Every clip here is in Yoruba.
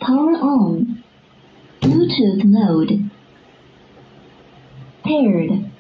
Power on. Bluetooth mode. Paired.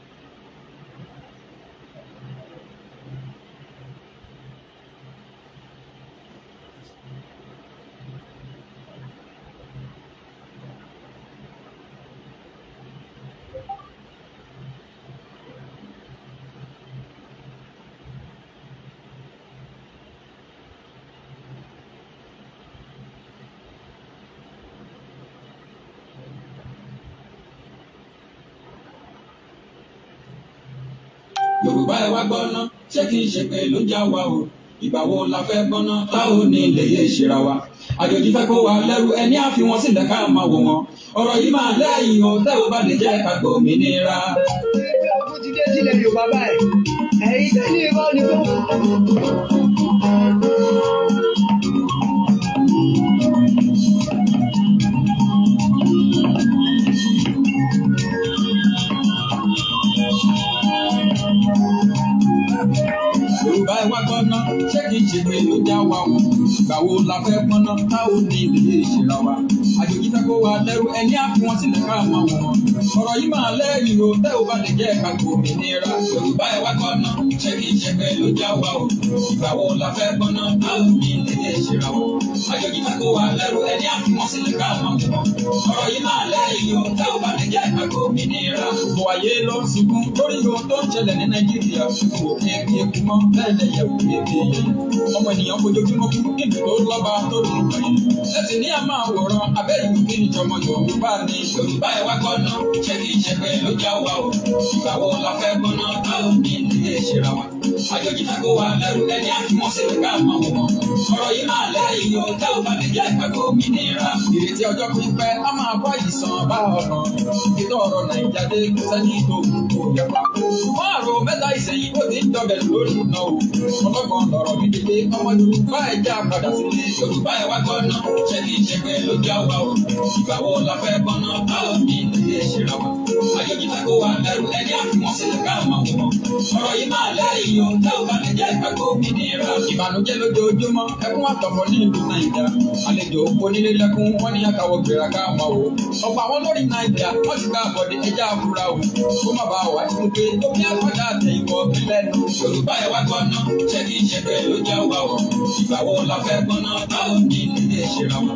Yorùbá ẹ wá gbọ́ná ṣé kìí ṣe pé ló já wa o ìgbà wo la fẹ́ gbọ́ná táwọn ní ilé yé ìṣera wa àjòjì fẹ́ kó wa lẹ́rú ẹni á fi wọn sílẹ̀ ká máa wò wọn ọ̀rọ̀ yìí máa lẹ́yìn o tẹ́ ò bá lè jẹ́ ká gbòmìnira. Ogun ti dé sílẹ̀ Yorùbá báyìí ẹ̀yin tẹ́lẹ̀ irọ́ ni tó. Yorùbá ẹ wá gbọ́ná ṣé kìí ṣe pé ló já wa o ìgbà wo la fẹ́ gbọ́ná táwọn ní ilé ìṣera wa àjòjì fẹ́ kó wa lẹ́rú ẹni á fi wọn sílẹ̀ ká máa wò wọn ọ̀rọ̀ yìí máa lẹ́yìn o tẹ́ ò bá lè jẹ́ ká gbòmìnira. Yorùbá ẹ wá gbọ́ná ṣé kìí ṣe pé ló já wa o ìgbà wo la fẹ́ gbọ́ná táwọn ní ilé ìṣera wa àjòjì fẹ́ kó wa lẹ́rú ẹni á fi wọn sílẹ̀ ká máa wò wọn ọ̀rọ̀ yìí máa lẹ́yìn o tẹ́ ò bá lè jẹ́ ká gbòmìnira. Gbogbo ayé ló ń sunkún lórí ohun tó ń ṣẹlẹ̀ ní Nàìjíríà kò kí eku mọ́ lẹ́lẹ́yẹ̀ wò lébi ọmọ ènìyàn fojoojúmọ́ kú níbi tó lọ́ba tó lù wọ̀nyí. ẹ̀sìn ní a máa wòran abẹ́rẹ́ ìwé ìjọmọ Yorùbá ni. Yorùbá ẹ wá gbọ́ná ṣé kìí ṣe pé ló já wa o ìgbà wo la fẹ́ gbọ́ná táwọn ní ilé ìṣera wa àjòjì fẹ́ kó wa lẹ́rú ẹni á fi wọn sílẹ̀ ká máa wò wọn ọ̀rọ̀ yìí máa lẹ́yìn o tẹ́ ò bá lè jẹ́ ìpàgọ́ òmìnira. Ìrètí ọjọ́ pípẹ́ a máa bọ́ ìsàn bá ọ̀nà ìdílé ọ̀rọ̀ Nàìjíríà dé sẹ́ni tó kò yẹ pa. ṣùgbọ́n àrò mẹ́ta ìsẹ̀yìn ó ti ń dọ̀bẹ̀ lórí iná o ọlọ́gbọ̀n lọ̀rọ̀ mi délé ọmọ Yorùbá ẹ̀ já padà sílé. Yorùbá ẹ wá gbọ́ná ṣé kìí ṣe pé ló já wa o ìgbà wo la fẹ́ gbọ́ná táwọn ní ilé ìṣera wa àjòjì fẹ́ kó wa lẹ́rú ẹni á fi wọn sílẹ̀ ká máa wò wọn ọ̀rọ̀ yìí máa lẹ́yìn o tẹ́ ò bá lè jẹ́ ìpàgọ́ òmìnira. Ìbànújẹ́ lójoojúmọ́ ẹkún àtọ̀fọ̀ ní ìlú Nàìjíríà àlejò onílé lẹ́kún wọ́n ní àkàwọ̀ gbéra ká máa wò ọ̀pọ̀ àwọn lórí Nàìjíríà wọ́n ti gba àbọ̀dé ẹja àfúrà o kó má bàa wá sí pé omi àpàdé àtẹ̀yìnbọ̀ mi lẹ́nu. Yorùbá ẹ wá gbọ́ná ṣé kìí ṣe pé ló já wa o ìgbà wo la fẹ́ gbọ́ná táwọn ní ilé ìṣera wa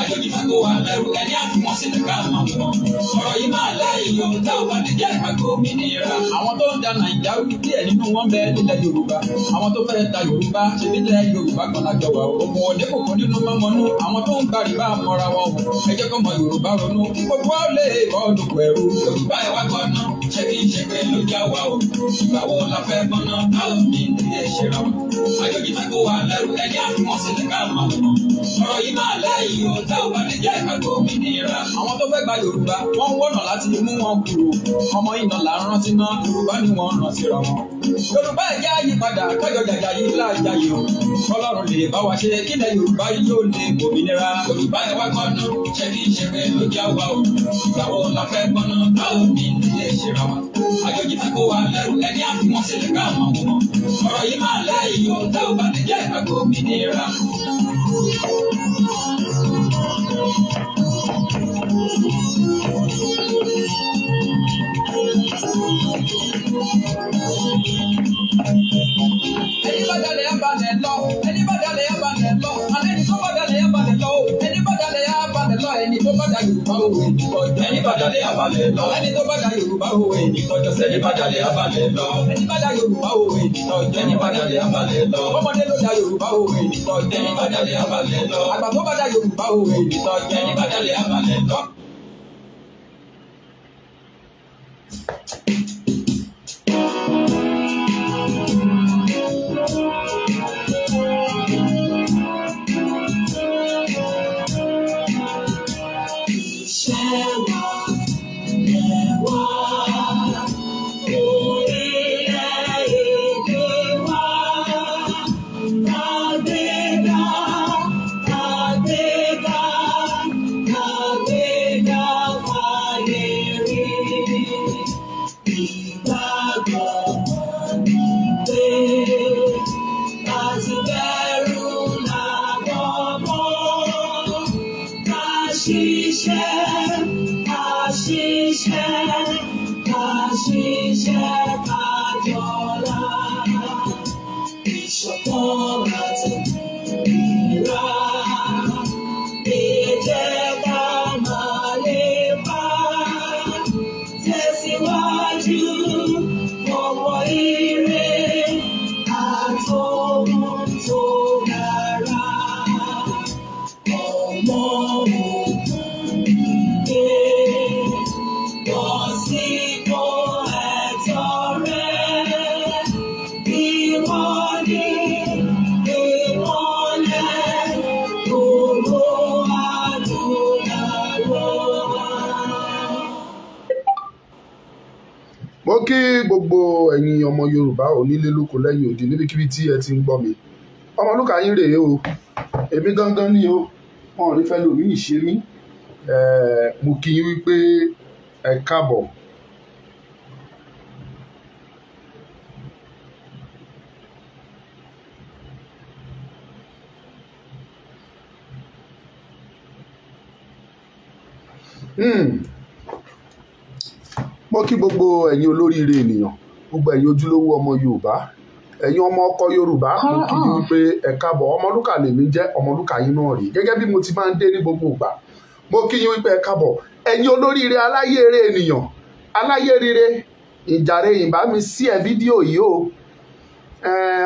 àjòjì fẹ́ kó wa lẹ́rú ẹni á fi wọn sílẹ̀ ká máa wò wọn ọ̀rọ̀ yìí máa lẹ́yìn o tẹ́ ò bá lè jẹ́ ìpàgọ́ òmìnira. Àwọn tó ń da Nàìjíríà rú díẹ̀ nínú wọn bẹ nílẹ̀ Yorùbá àwọn tó fẹ́ ta Yorùbá ṣe nílẹ̀ Yorùbá kan lájọ wa òkun òde kòkó nínú mọ́mọ́nú àwọn tó ń gba rìbá mọ́ra wọn o ẹ jẹ́ kọ́mọ Yorùbá ronú kí gbogbo wa lè bọ́ olùkọ́ ẹrú. Yorùbá ẹ wá gbọ́ná ṣé kìí ṣe pé ló já wa o ìgbà wo la fẹ́ gbọ́ná táwọn ní ilé ìṣera wa àjòjì fẹ́ kó wa lẹ́rú ẹni á fi wọn sílẹ̀ ká máa wò wọn ọ̀rọ̀ yìí máa lẹ́yìn o tẹ́ ò bá lè jẹ́ ìpàgọ́ òmìnira. Àwọn tó fẹ́ gba Yorùbá wọ́n ń wọ̀nà láti mú wọn kúrò ọmọ iná là ń rántí ná Yorùbá ni wọ́n rán síra wọn. Yorùbá ẹ̀ jẹ́ àyípadà kájọ jàjà yìí láàjà yìí o Ọlọ́run lè bá wa ṣe kílẹ̀ Yorùbá yóò lè gbòmìnira. Yorùbá ẹ wá gbọ́ná ṣé kìí ṣe pé ló já wa o ìgbà wo la fẹ́ gbọ́ná táwọn ní ilé ìṣera wa àjòjì fẹ́ kó wa lẹ́rú ẹni á fi wọn sílẹ̀ ká máa wò wọn ọ̀rọ̀ yìí máa lẹ́yìn o tẹ́ ò bá lè jẹ́ ìpàgọ́ òmìnira. Ẹni bá dalẹ̀ abalẹ̀ lọ ẹni bá dalẹ̀ abalẹ̀ lọ alẹ́ ní tó bá dalẹ̀ abalẹ̀ lọ ẹni bá dalẹ̀ abalẹ̀ lọ ẹni tó bá da Yorùbá òwe nìkọjọ́ ẹni bá dalẹ̀ abalẹ̀ lọ ẹni tó bá da Yorùbá òwe nìkọjọ́ ẹni bá dalẹ̀ abalẹ̀ lọ ẹni bá da Yorùbá òwe nìkọjọ́ ẹni bá dalẹ̀ abalẹ̀ lọ ọmọdé ló da Yorùbá òwe nìkọjọ́ ẹni bá dalẹ̀ abalẹ̀ lọ àgbà tó bá da Yorùbá òwe nìkọjọ́ ẹni bá dalẹ̀ abalẹ̀ lọ. Mo kí gbogbo ẹ̀yin ọmọ Yorùbá onílé lóko lẹ́yìn odi níbikíbi tí ẹ ti ń gbọ́ mi. Ọmọlúkà yín rèé o, èmi gangan ni o, wọn ò ní fẹ́ lòmí ìṣe mí. Mo kí yín wípé ẹ káàbọ̀. Mo kí gbogbo ẹ̀yin olóríire ènìyàn, gbogbo ẹ̀yin ojúlówó ọmọ Yorùbá, ẹ̀yin ọmọ ọkọ Yorùbá, mo kí yín wípé ẹ káàbọ̀. Ọmọlúkà lèmi jẹ́, Ọmọlúkà yín náà rí gẹ́gẹ́ bí mo ti máa ń dé ní gbogbo ìgbà. Mo kí yín wípé ẹ káàbọ̀ ẹ̀yin olóríire aláyére ènìyàn, aláyérire ìjàre ìbá mi sí ẹ fídíò yìí o.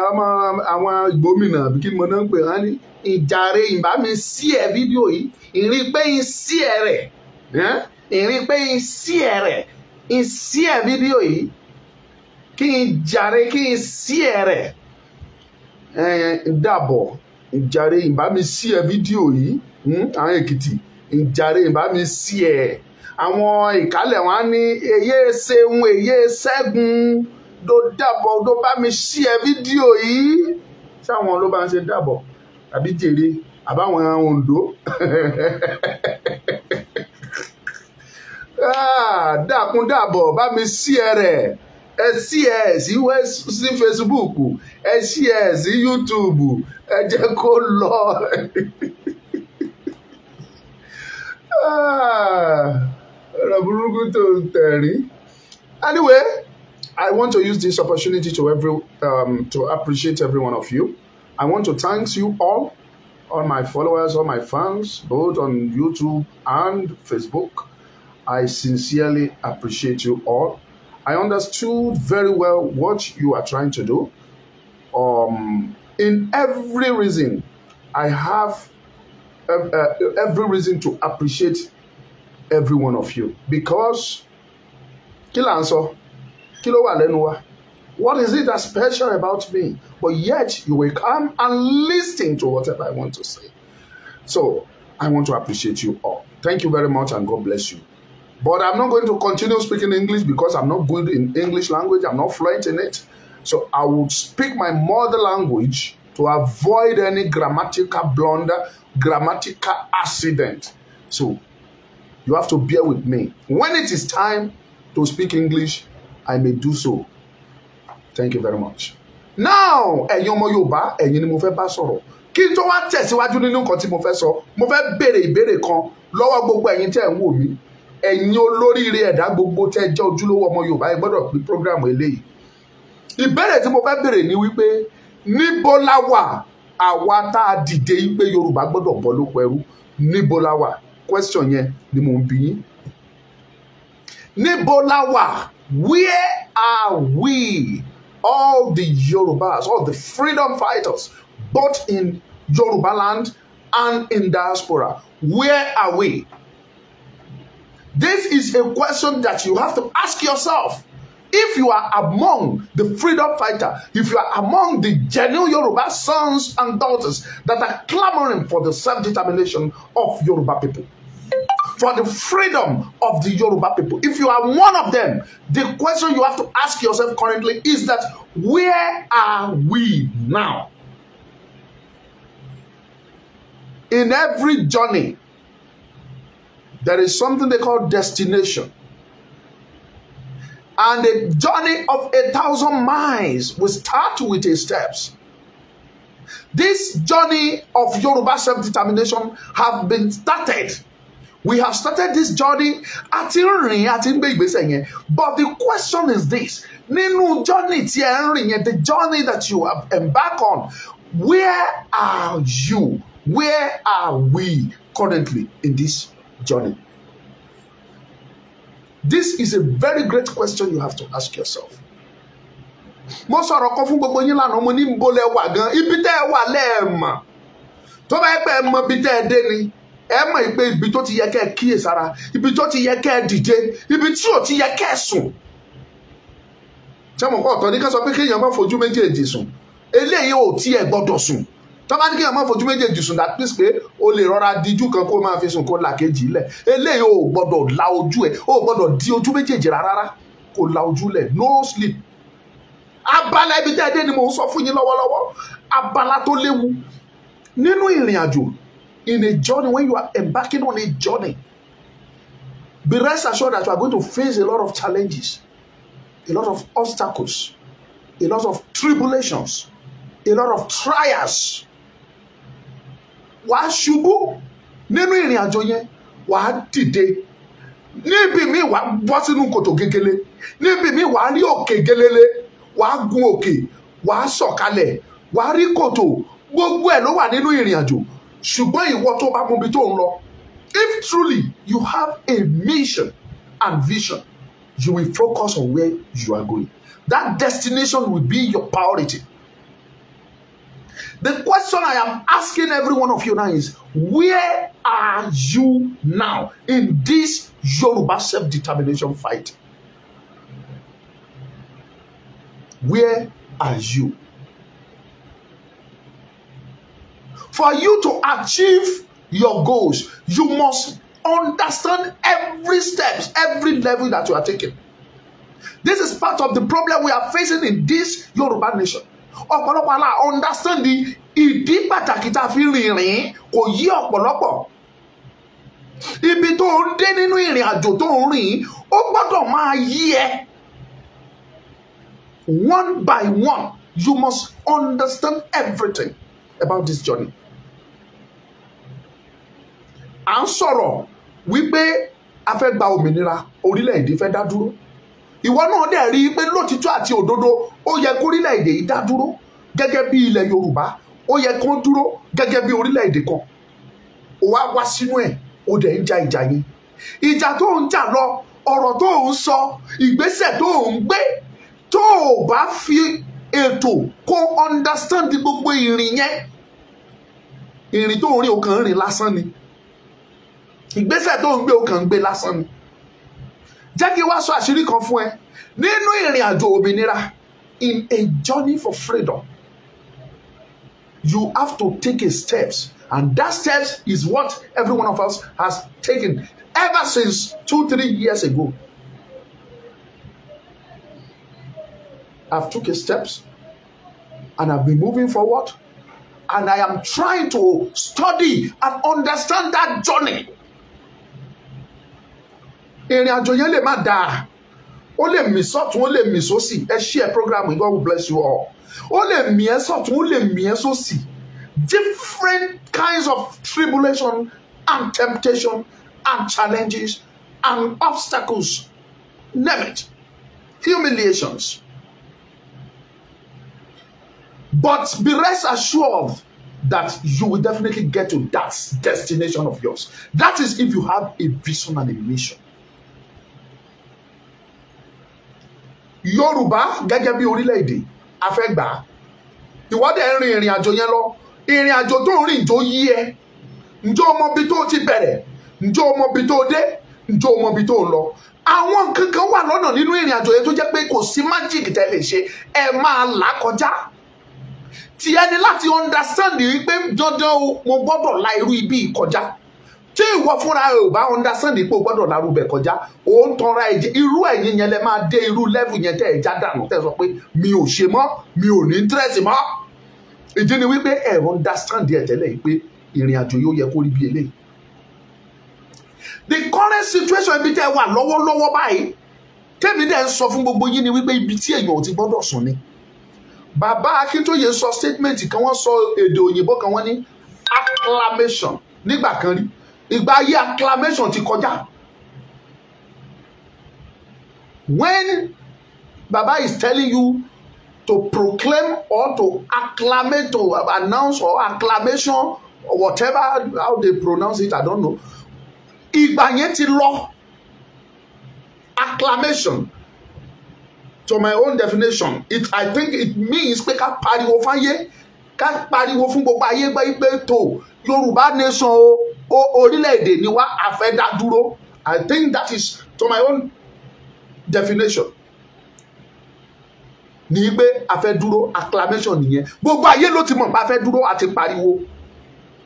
Ọmọ àwọn ìgbómìnà bí kí mo náà ń pè wọ́n ní ìjàre ìbá mi sí ẹ fídíò yìí, ìrìn pé ń sí ẹ rẹ̀, ìrìn pé ń sí ẹ rẹ̀, ń sí ẹ fídíò yìí, kí n jàre kí n sí ẹ rẹ̀, dàbọ̀ ìjàre ìbá mi sí ẹ fídíò yìí, àwọn Èkìtì ìjàre ìbá mi sí ẹ, àwọn Ìkálẹ̀ wọn á ní èyí ṣeun èyí ṣẹ́gun ló dàbọ̀ ló bá mi sí ẹ fídíò yìí. Sáwọn ló bá ń ṣe dàbọ̀ àbí jèrè àbáwọn Oǹdó. Dákun dàbọ̀ bá mi sí ẹ rẹ̀, ẹ sí ẹ sí Facebook, ẹ sí ẹ sí YouTube, ẹ jẹ́ kó lọ. Ọ̀rọ̀ burúkú tó ń tẹ̀rín. Anyway, I want to use this opportunity to appreciate every one of you. I want to thank you all my followers, all my fans, both on YouTube and Facebook. I sincerely appreciate you all. I understood very well what you are trying to do. In every reason, I have every reason to appreciate every one of you, because kí là ń sọ, kí ló wà lẹ́nu wa? What is it that's special about me? But yet you will come and listen to whatever I want to say. So I want to appreciate you all. Thank you very much and God bless you. But I'm not going to continue speaking English because I'm not good in English language. I'm not fluent in it. So I will speak my mother language to avoid any grammatical blunder, grammatical accident. So you have to bear with me. When it is time to speak English, I may do so. Thank you very much. Now, ẹ̀yin ọmọ Yorùbá, ẹ̀yin ni mo fẹ́ bá sọ̀rọ̀. Kí n tó wá tẹ̀síwájú nínú nǹkan tí mo fẹ́ sọ, mo fẹ́ béèrè ìbéèrè kan lọ́wọ́ gbogbo ẹ̀yin tẹ́ ń wò mí. Ẹ̀yin olóríire ẹ̀dá gbogbo tẹ́ jẹ́ ojúlówó ọmọ Yorùbá, ẹ gbọ́dọ̀ pín program eléyìí. Ìbéèrè tí mo fẹ́ béèrè ni wípé níbo la wà àwa tá a dìde wípé Yorùbá gbọ́dọ̀ bọ́ lóko ẹrú? Níbo la wà? Question yẹn ni mo ń bi yín. Níbo la wà? Where are we? All the Yorubas, all the freedom fighters, both in Yoruba land and in diaspora. Where are we? This is a question that you have to ask yourself. If you are among the freedom fighter, if you are among the genuine Yoruba sons and daughters that are clamoring for the self-determination of Yoruba people, for the freedom of the Yoruba people, if you are one of them, the question you have to ask yourself currently is that where are we now? In every journey, there is something they call destination. And a journey of 1,000 miles will start with a steps. This journey of Yoruba self-determination have been started We have started this journey. But the question is this. Nínú journey tí ẹ ń rìn yẹn, the journey that you have embarked on, where are you? Where are we currently in this journey? This is a very great question you have to ask yourself. Mo sọ̀rọ̀ kan fún gbogbo yín lánàá, mo ní ń bolẹ̀ wà gan, ibi tẹ́ ẹ wà lẹ́ẹ̀mọ̀. Tó bá yẹ pé ẹ mọ ibi tẹ́ ẹ dé ni, ẹ mọ̀ pé ibi tó ti yẹ kẹ́ ẹ kíyèsára, ibi tó ti yẹ kẹ́ ẹ dìde, ibi tí ò ti yẹ kẹ́ ẹ sùn. Ṣé mo kọ́ ọ̀tọ̀ ní ká sọ pé kéèyàn má fojú méjèèjì sùn? Eléyìí ò tí ẹ gbọ́dọ̀ sùn. Tó bá ní kéèyàn má fojú méjèèjì sùn, that means pé o lè rọra díjú kan kó máa fi sùn kó là kejì lẹ̀. Eléyìí ò gbọ́dọ̀ la ojú ẹ̀, ò gbọ́dọ̀ di ojú méjèèjì rárá kó la ojú lẹ̀. No sleep. Abala ibi tẹ́ ẹ dé ni mo ń sọ fún yín lọ́wọ́lọ́wọ́. Abala tó léwu nínú ìrìn àjò, in a journey, when you are embarking on a journey, be rest assured that you are going to face a lot of challenges, a lot of obstacles, a lot of tribulations, a lot of trials. Wàá ṣubú nínú ìrìn àjò yẹn, wàá dìde. Níbi míì wàá bọ́ sínú kòtò gegele, níbi míì wàá rí òkè gelele, wàá gun òkè, wàá sọ̀kalẹ̀, wàá rí kòtò, gbogbo ẹ̀ ló wà nínú ìrìn àjò. Ṣùgbọ́n ìwọ tó bá mọ ibi tó ń lọ, if truly you have a mission and vision, you will focus on where you are going. That destination will be your priority. The question I am asking every one of you now is, where are you now in this Yoruba self-determination fight? Where are you? For you to achieve your goals, you must understand every step, every level that you are taking. This is part of the problem we are facing in this Yoruba nation. Ọ̀pọ̀lọpọ̀ la understand the ìdí pàtàkì tá a fi rìnrìn kò yí ọ̀pọ̀lọpọ̀. Ibi tó ń dé nínú ìrìn àjò tó ń rìn, ó gbọ́dọ̀ máa yí ẹ. One by one, you must understand everything about this journey. À ń sọ̀rọ̀ wípé a fẹ́ gba òmìnira, orílẹ̀-èdè fẹ́ dá dúró. Ìwọ náà dẹ̀ rí i pé lótìtọ́ àti òdodo ó yẹ kó orílẹ̀-èdè yìí dá dúró gẹ́gẹ́ bí ilẹ̀ Yorùbá, ó yẹ kó dúró gẹ́gẹ́ bí orílẹ̀-èdè kan. Ó wá sínú ẹ̀, ó dẹ̀ ń ja ìjà yẹn. Ìjà tó ń jà lọ, ọ̀rọ̀ tó ń sọ, ìgbésẹ̀ tó ń gbé, tó o bá fi ètò kó understand gbogbo ìrìn yẹn, ìrìn tó ń rìn ó kàn ń rìn lásán ni. Ìgbésẹ̀ tó ń gbé ó kàn ń gbé lásán ni. Jẹ́ kí wá sọ àṣírí kan fún ẹ. Nínú ìrìn àjò òmìnira, in a journey for freedom, you have to take a steps, and that steps is what every one of us has taken ever since 2-3 years ago. I've taken steps and I've been moving forward, and I am trying to study and understand that journey. Ìrìn àjò yẹn lè má dáa, ó lè mì sọ́tún, ó lè mì sósì. Ẹ share program, God will bless you all. Ó lè mì ẹ́ sọ́tún, ó lè mì ẹ́ sósì. Different kinds of tribulation and temptation and challenges and obstacles, name it, humiliations. But be rest assured that you will definitely get to that destination of yours. That is if you have a vision and a mission. Yorùbá gẹ́gẹ́ bí orílẹ̀-èdè a fẹ́ gbà á. Ìwọ dẹ̀ ń rin ìrìn àjò yẹn lọ. Ìrìn àjò tó ń rìn tó yí ẹ. Ǹjẹ́ o mọ ibi tó ti bẹ̀rẹ̀? Ǹjẹ́ o mọ ibi tó dé? Ǹjẹ́ o mọ ibi tó ń lọ? Àwọn nǹkan kan wà lọ́nà nínú ìrìn àjò yẹn tó jẹ́ pé kò sí magic tẹ́ lè ṣe. Ẹ máa là kọjá. Tí ẹni láti understand wípé dandan o, mo gbọ́dọ̀ la irú ibi kọjá. Tí ìwọ fúnra ẹ ò bá understand pé o gbọ́dọ̀ la irú bẹ̀ kọjá, ó ń tanra ẹ̀jẹ̀. Irú ẹ̀yin yẹn lẹ máa dé irú level yẹn tẹ́ ẹ já dànù tẹ́ ẹ sọ pé mi ò ṣe mọ́, mi ò ní interest mọ́. Ìdí ni wípé ẹ understand ẹ̀ tẹ́lẹ̀ yìí pé ìrìn àjò yóò yẹ kó rí bí eléyìí. The current situation ibi tẹ́ ẹ wà lọ́wọ́lọ́wọ́ báyìí, tẹ́mi dẹ̀ ń sọ fún gbogbo yín ni wípé ibi tí èèyàn ò ti gbọ́dọ̀ sùn ni. Bàbá Akíntóyè sọ statement kan, wọ́n sọ èdè òyìnbó kan, wọ́n ní acclamation nígbà kan rí. ìgbà ayé acclamation ti kọjá. When Baba is telling you to proclaim or to acclamate, to announce or acclamation or whatever, how they pronounce it, I don't know. Ìgbà yẹn ti lọ. Acclamation, to my own definition, I think it means pé ká pariwo fáyé, ká pariwo fún gbogbo ayé gbé pé tó Yorùbá nation orílẹ̀-èdè ni wá a fẹ́ dá dúró. I think that is, to my own definition, ní pé a fẹ́ dúró, acclamation nìyẹn. Gbogbo ayé ló ti mọ̀ pé a fẹ́ dúró àti pariwo.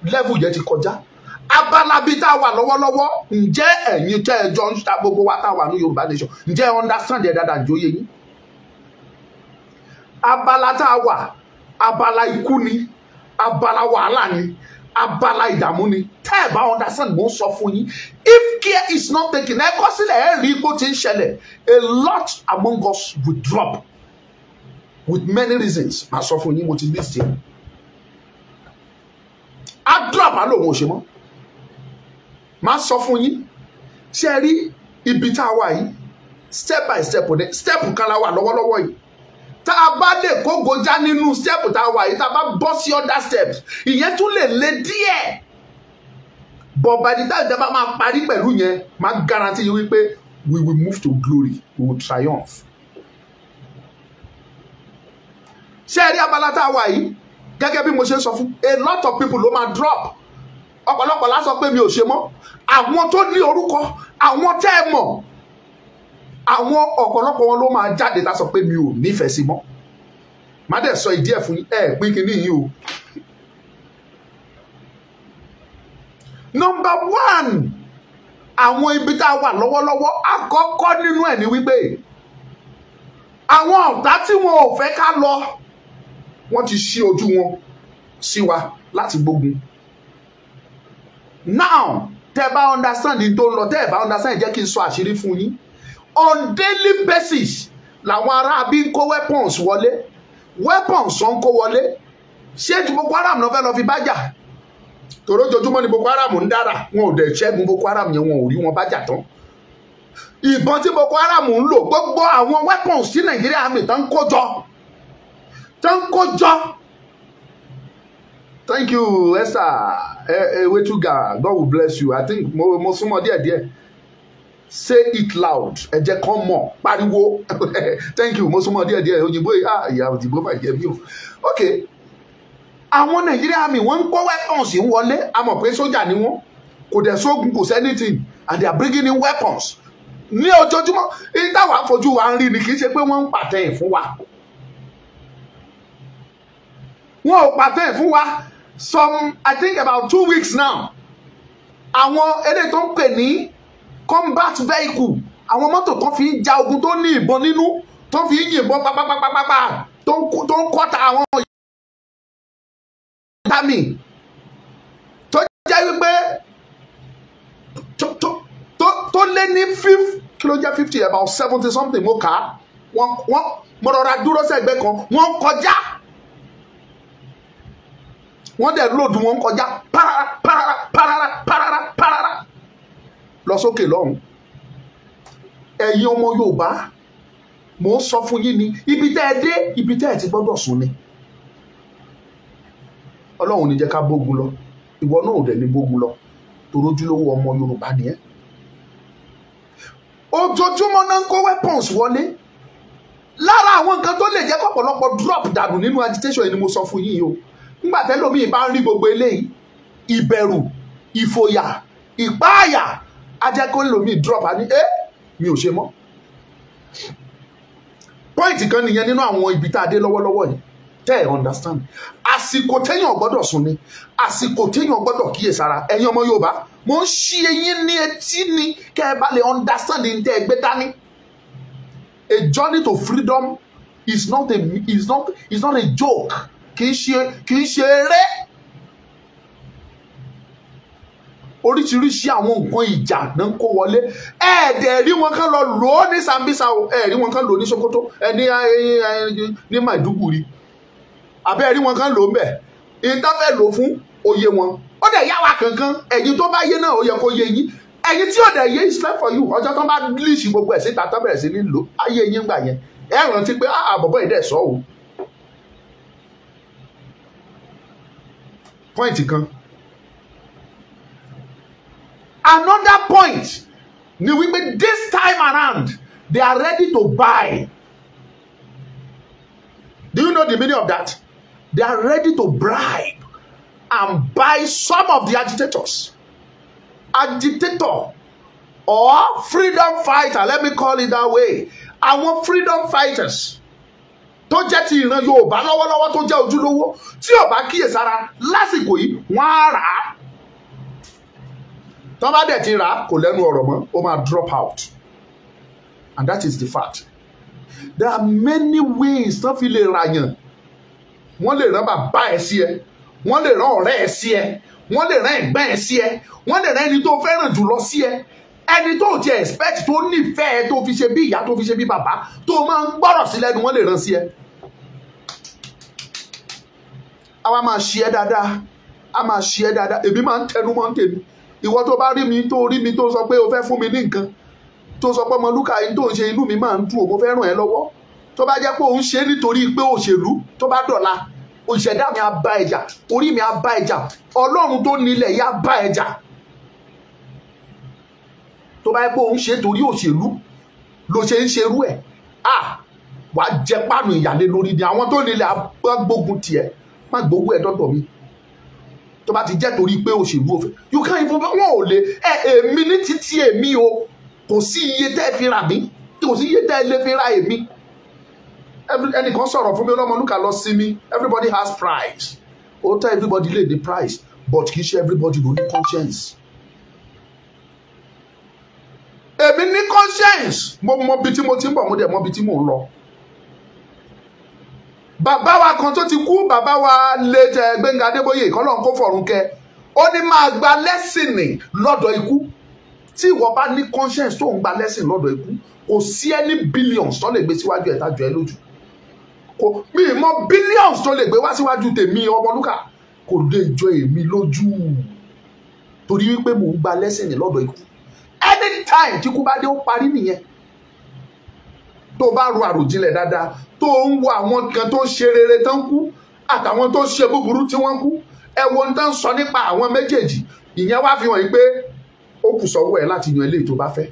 Level yẹn ti kọjá. Abala bí tá a wà lọ́wọ́lọ́wọ́, ǹjẹ́ ẹ̀yin tẹ́ ẹ jọ ń ta gbogbo wa tá a wà ní Yorùbá nation, ǹjẹ́ ẹ understand ẹ̀ dáadáa jóyè yín? Abala tá a wà, abala ikú ni, abala wàhálà ni, abala ìdààmú ni. Tẹ́ ẹ bá understand, mo ń sọ fún yín. If care is not taken, ẹ kọ́ sílẹ̀ ẹ rí bó ti ń ṣẹlẹ̀. A lot among us will drop with many reasons. Màá sọ fún yín, mo ti list yẹn. A drop àlọ́ òun ò ṣe mọ́. Màá sọ fún yín, ṣe rí ibi tá a wà yìí, step by step òde, step kan la wà lọ́wọ́lọ́wọ́ yìí. Tá a bá lè kó gojá nínú step tá a wà yìí, tá a bá bọ́ sí other steps, ìyẹn tún lè le díẹ̀. But by the time ìjọba máa parí pẹ̀lú yẹn, máa guarantee you wípé we will move to glory, we will triumph. Ṣé ẹ rí abala tá a wà yìí? Gẹ́gẹ́ bí mo ṣe sọ fún, a lot of people ló máa drop. Ọ̀pọ̀lọpọ̀ la sọ pé mi ò ṣe mọ́. Àwọn tó ní orúkọ, àwọn tẹ́ ẹ mọ̀, àwọn ọ̀pọ̀lọpọ̀ wọn ló máa jáde tá sọ pé mi ò nífẹ̀ẹ́ sí mọ́. Má dẹ̀ sọ ìdí ẹ̀ fún ẹ pín kínní yìí o. Number one, àwọn ibi tá a wà lọ́wọ́lọ́wọ́, àkọ́kọ́ nínú ẹ̀ ni wípé àwọn ọ̀tá tí wọn ò fẹ́ ká lọ, wọ́n ti ṣí ojú wọn sí wa láti gbógun. Now, tẹ́ bá understand ní tó ń lọ, tẹ́ bá understand jẹ́ kí n sọ àṣírí fún yín. On daily basis, làwọn ará bí ń kó weapons wọlé. Weapons wọn kó wọlé. Ṣé ju Boko Haram náà fẹ́ lọ fi bájà? Tòró jojúmọ́ ni Boko Haram ń dára. Wọn ò dẹ̀ ṣẹ́gun Boko Haram yẹn, wọn ò rí wọn bájà tán. Ìbọn tí Boko Haram ń lò, gbogbo àwọn weapons tí Nàìjíríà àmì tán kó jọ. Tán kó jọ. Thank you, Esther Ewetuga. God will bless you. I think mo súnmọ́ díẹ̀. Say it loud. Ẹ jẹ́ kán mọ̀. Pariwo. Thank you. Mo súnmọ́ díẹ̀. Òyìnbó ìyá òyìnbó máa jẹ bí o. Okay. Àwọn Nàìjíríà mi wọ́n ń kó weapons ń wọlé. A mọ̀ pé sójà ni wọ́n. Kò dẹ̀ sógun, kò sẹ́nìtìn. And they are bringing in weapons. Ní ojoojúmọ́, ìdáwà fojú wa ń rí ni kì í ṣe pé wọ́n ń pàtẹ́yìn fún wa. Wọ́n ò pàtẹ́yìn fún wa. I think about 2 weeks now. Àwọn eré tó ń pè ní combat vehicle, àwọn mọ́tò tó fi ń ja ogun tó ní ìbọn nínú, tó fi ń yìnbọn pápápápápá, tó ń kọ́ta àwọn ìdámì, tó jẹ́ wípé tó lé ní 50, about 70 something mo kà á. Mo rọra dúró sẹ́gbẹ́ kan, wọ́n kọjá. Wọ́n dẹ̀ lòdù wọn kọjá parara lọ sókè lọ́hùn. Ẹ̀yin ọmọ Yorùbá, mo ń sọ fún yín ni, ibi tẹ́ ẹ dé, ibi tẹ́ ẹ ti gbọ́dọ̀ sùn ni. Ọlọ́run ní jẹ́ ká bógun lọ, ìwọ náà ò dẹ̀ ní bógun lọ, torójúlówó ọmọ Yorùbá ni ẹ́. Ojoojúmọ́ náà ń kó weapons wọlé. Lára àwọn nǹkan tó lè jẹ́ kọ́pọ̀lọpọ̀ drop dànù nínú agitation ni mo sọ fún yín o. Nígbà tẹ́lómi bá ń rí gbogbo eléyìí, ìbẹ̀rù, ìfòyà, ìpáàyà, ajẹ́kọ́ lómi drop á ní mi ò ṣe mọ́. Point kan nìyẹn nínú àwọn ibi tá a dé lọ́wọ́lọ́wọ́ yìí. Tẹ́ ẹ̀ understand. Àsìkò téèyàn gbọ́dọ̀ sùn ni, àsìkò téèyàn gbọ́dọ̀ kíyèsára. Ẹ̀yin ọmọ Yorùbá, mo ń ṣí eyín ní etí ni kẹ́ ẹ bá lè understand ní tẹ́ ẹ gbé dání. A journey to freedom is not a joke. Kì í ṣe eré. Oríṣiríṣi àwọn nǹkan ìjà náà ń kó wọlé. Ẹ̀ẹ́dẹ̀ rí wọn kan lọ lò ó ní Sambisa o, ẹ̀ẹ́rí wọn kan lò ní Sokoto, ní Maiduguri. Àbẹ́ rí wọn kan lò ń bẹ̀. Ìta fẹ́ lò fún oyè wọn. ó dẹ̀ yá wa kankan ẹ̀yin tó bá yé náà ó yẹ kó yé yín ẹ̀yin tí ò dẹ̀ yé is left for you ọjọ́ tó bá líṣì gbogbo ẹ̀ síta tó bẹ̀rẹ̀ sí ní lò ayé yín gbà yẹn ẹ rántí pé àbọ̀bọ̀ yìí dẹ̀ sọ o. point kan another point ni wípé this time around they are ready to buy. Do you know the meaning of that? They are ready to bribe and buy some of the agitators. Agitator or freedom fighter, let me call it that way. Àwọn freedom fighters tó jẹ́ ti ìran Yorùbá lọ́wọ́lọ́wọ́ tó jẹ́ ojúlówó tí ò bá kíyèsára lásìkò yìí wọ́n á rà á. Tó bá dẹ̀ ti rà á kò lẹ́nu ọ̀rọ̀ mọ́, ó máa drop out. And that is the fact. There are many ways tó fi lè ràyàn. Wọ́n lè rán bàbá ẹ̀ sí ẹ, wọ́n lè rán ọ̀rẹ́ ẹ̀ sí ẹ, wọ́n lè rán ẹ̀gbọ́n ẹ̀ sí ẹ, wọ́n lè rán ẹni tó fẹ́ràn jùlọ sí ẹ, ẹni tó ti expect tó nífẹ̀ẹ́ tó fi ṣe bí ìyá tó fi ṣe bí bàbá tó máa ń gbọ́rọ̀ sí lẹ́nu wọ́n lè rán sí ẹ. Àwa máa ṣe ẹ́ dáadáa, a máa ṣe ẹ́ dáadáa, èmi máa ń tẹnu mọ́ ń tèmi. Ìwọ tó bá rí mi tó sọ pé o fẹ́ fún mi ní nǹkan tó sọ pé Ọmọlúkà yìí tó ń ṣe inú mi máa ń dùn o mo fẹ́ ràn ẹ́ lọ́wọ́ tó bá jẹ́ pé òun ṣe nítorí pé òṣèlú tó bá dọ̀la òṣèdá mi á bá ẹjà orí mi á bá ẹjà Ọlọ́run tó nílẹ̀ yìí á bá ẹjà tó bá jẹ́ pé òun ṣe nítorí òṣèlú ló ṣe ń ṣerú ẹ̀ wàá jẹ páànù ìyàlẹ́ lórí ni àwọn tó nílẹ̀ á gbógun tiẹ̀ má gbógun ẹ̀ dọ́dọ̀ mi tó bá ti jẹ́ torí pé òṣèlú òfin you can't even wọn ò lè èmi ní títí èmi o kò sí iye tẹ́ ẹ fi rà mí kò sí iye tẹ́ ẹ lè fi ra èmi ẹnìkan sọ̀rọ̀ fún mi Ọlọ́mọlúkà lọ sí mi everybody has price ó tẹ́ everybody lè ní price but kì í ṣe everybody ló ní conscience. Èmi ní conscience mo mọ bí tí mo ti ń bọ̀ mo dẹ̀ mọ bí tí mò ń lọ. Bàbá wa kan tó ti kú bàbá wa late Gbẹ́ngà Adébóyè kọ́lọ́n kó fọ̀run kẹ́ ó ní máa gba lẹ́sìnì lọ́dọ̀ ikú tí ìwọ bá ní conscience tó ń gba lẹ́sìn lọ́dọ̀ ikú kò sí ẹni billions tó lè gbé síwájú ẹ̀ tájọ ẹ lójú kò mí mọ billions tó lè gbé wá síwájú tèmi Ọmọlúkà kò lè jọ èmi lójú torí wípé mò ń gba lẹ́sìn lọ́dọ̀ ikú anytime tí ikú bá dé ó parí nìyẹn tó bá ro àròjinlẹ̀ dáadáa tó ń wo àwọn kan tó ṣe rere tán kú àtàwọn tó ṣe búburú tí wọ́n kú ẹ wo ohun tó ń sọ nípa àwọn méjèèjì ìyẹn wá fi hàn yí pé ó kù sọ́wọ́ ẹ̀ láti yan eléyìí tó bá fẹ́.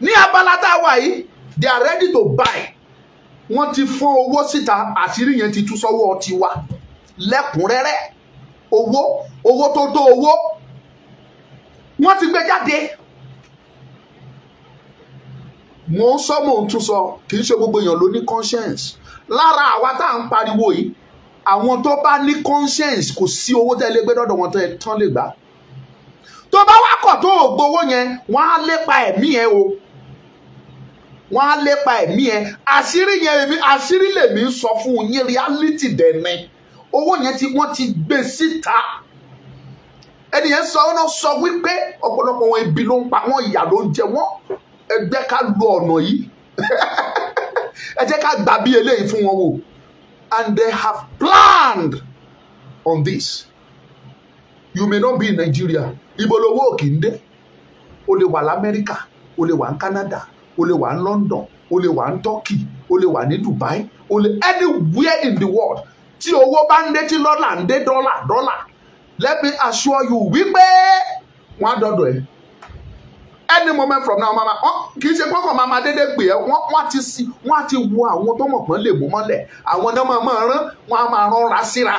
Ní abala tá a wà yìí they are ready to buy wọ́n ti fọ́n owó síta àṣírí yẹn ti tú sọ́wọ́ tiwa lẹ́kùnrẹ́rẹ́ owó tó tó owó wọ́n ti gbé jáde. Mo ń sọ mo ń tún sọ kì í ṣe gbogbo èèyàn ló ní conscience lára àwa tá à ń pariwo yìí àwọn tó bá ní conscience kò sí owó tẹ́lẹ̀ gbé dọ́dọ̀ wọn tán lè gbà tó bá wá kọ̀ tó ò gbowó yẹn wọ́n á lépa ẹ̀mí ẹ o wọ́n á lépa ẹ̀mí ẹ àṣírí lèmi ń sọ fún yín reality dẹ̀ni owó yẹn tí wọ́n ti gbé síta ẹni yẹn sọ wípé ọ̀pọ̀lọpọ̀ wọn ebi ló ń pa wọn ìyà ló ń jẹ wọn ẹ jẹ́ ká lo ọ̀nà yìí ẹ jẹ́ ká gbà bí eléyìí fún wọn wò and they have planned on this. You may not be in Nigeria. Ibo lowó kì í dé. O lè wà l'Amẹ́ríkà, o lè wà ní Canada, o lè wà ní London, o lè wà ní Turkey, o lè wà ní Dubai, o lè anywhere in the world. Tí owó bá ń dé tí lọ́là ń dé dọ́là. Let me assure you wípé wọ́n á dọ́dọ̀ ẹ̀. Any moment from now mama kì í ṣe kọ́kọ́ mama dédé pè ẹ́ wọ́n á ti wo àwọn tó mọ̀ pọ́n lè mú mọ́lẹ̀ àwọn náà máa rán wọ́n á máa rán ra síra.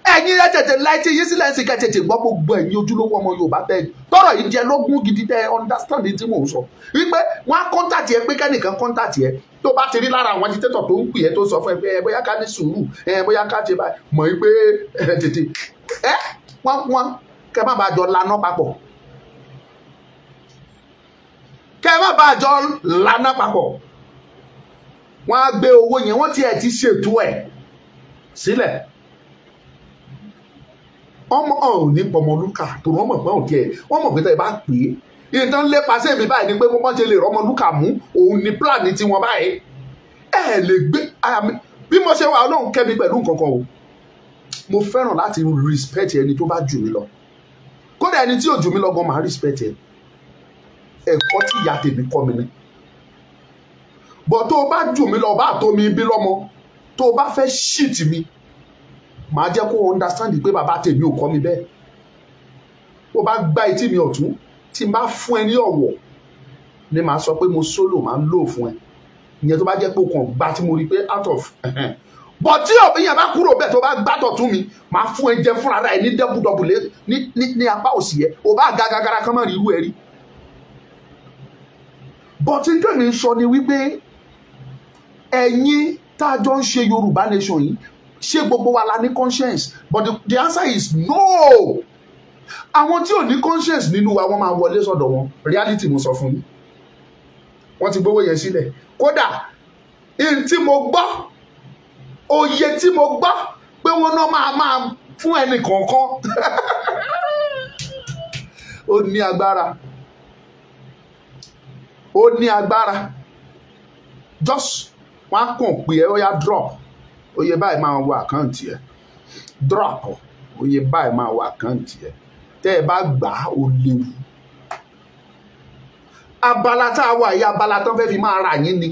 Ẹ̀yin ẹ tètè láìtí yín sílẹ̀ sí kẹ́tẹ̀tẹ̀ gbọ́ gbogbo ẹ̀yin ojúlówó ọmọ Yorùbá tẹ́ tọ́rọ̀ yìí jẹ́ lógún gidi tẹ́ understand tí mò ń sọ wípé wọ́n á kọ́ńtàtì ẹ pé kẹ́nìkan kọ́ńtàtì ẹ tó bá ti rí lára àwọn agitator tó ń pè ẹ́ tó sọ fún ẹ pé bóyá ká ní sùúrù bóyá ká ṣe báyìí mọ̀ wípé tètè wọ́n kẹ́ má bàa jọ lanà papọ̀ wọ́n á gbé owó yẹn wọ́n tiẹ̀ ti ṣètò ẹ̀ sílẹ̀ ọmọ ò ní Ọmọlúkà tó wọ́n mọ̀ pé òkè ẹ̀ wọ́n mọ̀ pé tẹ́ ẹ bá pè é ìtàn lépa sí èmi báyìí ni pé wọ́n ṣe lè rọ́mọlúkà mú òun ní pílánì tiwọn báyìí ẹ lè gbé bí mo ṣe wà Ọlọ́run kẹ́mi pẹ̀lú nǹkan kan o mo fẹ́ràn láti respect ẹni tó bá jù mí lọ kódà ẹni tí ò jù mí lọ gan máa respect ẹ ẹ̀kọ́ tí ìyá tèmi kọ́ mi ni bọ̀ tó o bá jù mí lọ bá tó mi bí lọ́mọ tó o bá fẹ́ shit mi màá jẹ́ kó o understand pé bàbá tèmi ò kọ́ mi bẹ́ẹ̀ ó bá gbá etí mi ọ̀tún tí n bá fún ẹ ní ọ̀wọ̀ ni màá sọ pé mo sólò máa ń lò fún ẹ ìyẹn tó bá jẹ́ pé o kàn gbá tí mo rí pé out of bọ̀ tí òbí yẹn bá kúrò bẹ́ẹ̀ tó bá gbá tọ̀tún mi màá fún ẹ jẹ fúnra rẹ ní dẹ́bùdọ̀bùlé ní apá òsì yẹ o bá gàgàgàrà kan má rí irú ẹ rí bọ̀ tí tèmi ń sọ ni wípé ẹ̀yin tá a jọ ń ṣe Yorùbá nation yìí ṣé gbogbo wa la ní conscience but the answer is no àwọn tí ò ní conscience nínú wa wọ́n máa wọlé sọ́dọ̀ wọn reality mo sọ fún yín wọ́n ti gbówó yẹn sílẹ̀ kódà in tí mo gbọ́ òye tí mo gbọ́ pé wọ́n náà máa fún ẹnì kọ̀ọ̀kan ó ní agbára just wọ́n á kàn pé ẹ ó yá drop oye báyìí máa wọ àkáǹtì ẹ drop oye báyìí máa wọ àkáǹtì ẹ tẹ́ ẹ bá gbà á ó léwu abala tá a wà yìí abala tán fẹ́ fi máa rà yín ni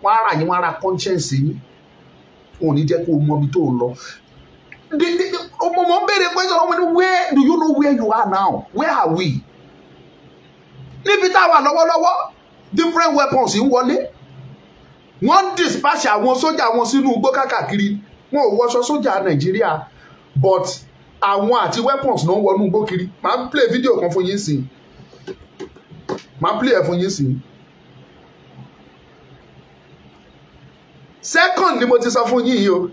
wọ́n á rà yín wọ́n á ra conscience yín wọn ò ní jẹ́ kó o mọ ibi tó ń lọ mo ń béèrè question ọmọ ní where do you know where you are now where are we níbi tá a wà lọ́wọ́lọ́wọ́ different weapons ń wọlé wọ́n dispatch àwọn sójà wọn sínú igbó káàkiri wọn ò wọṣọ sójà Nàìjíríà but àwọn àti weapons náà wọnú igbó kiri máa play video kan fún yín sí máa play ẹ̀ fún yín sí. Second ni mo ti sọ fún yín yìí o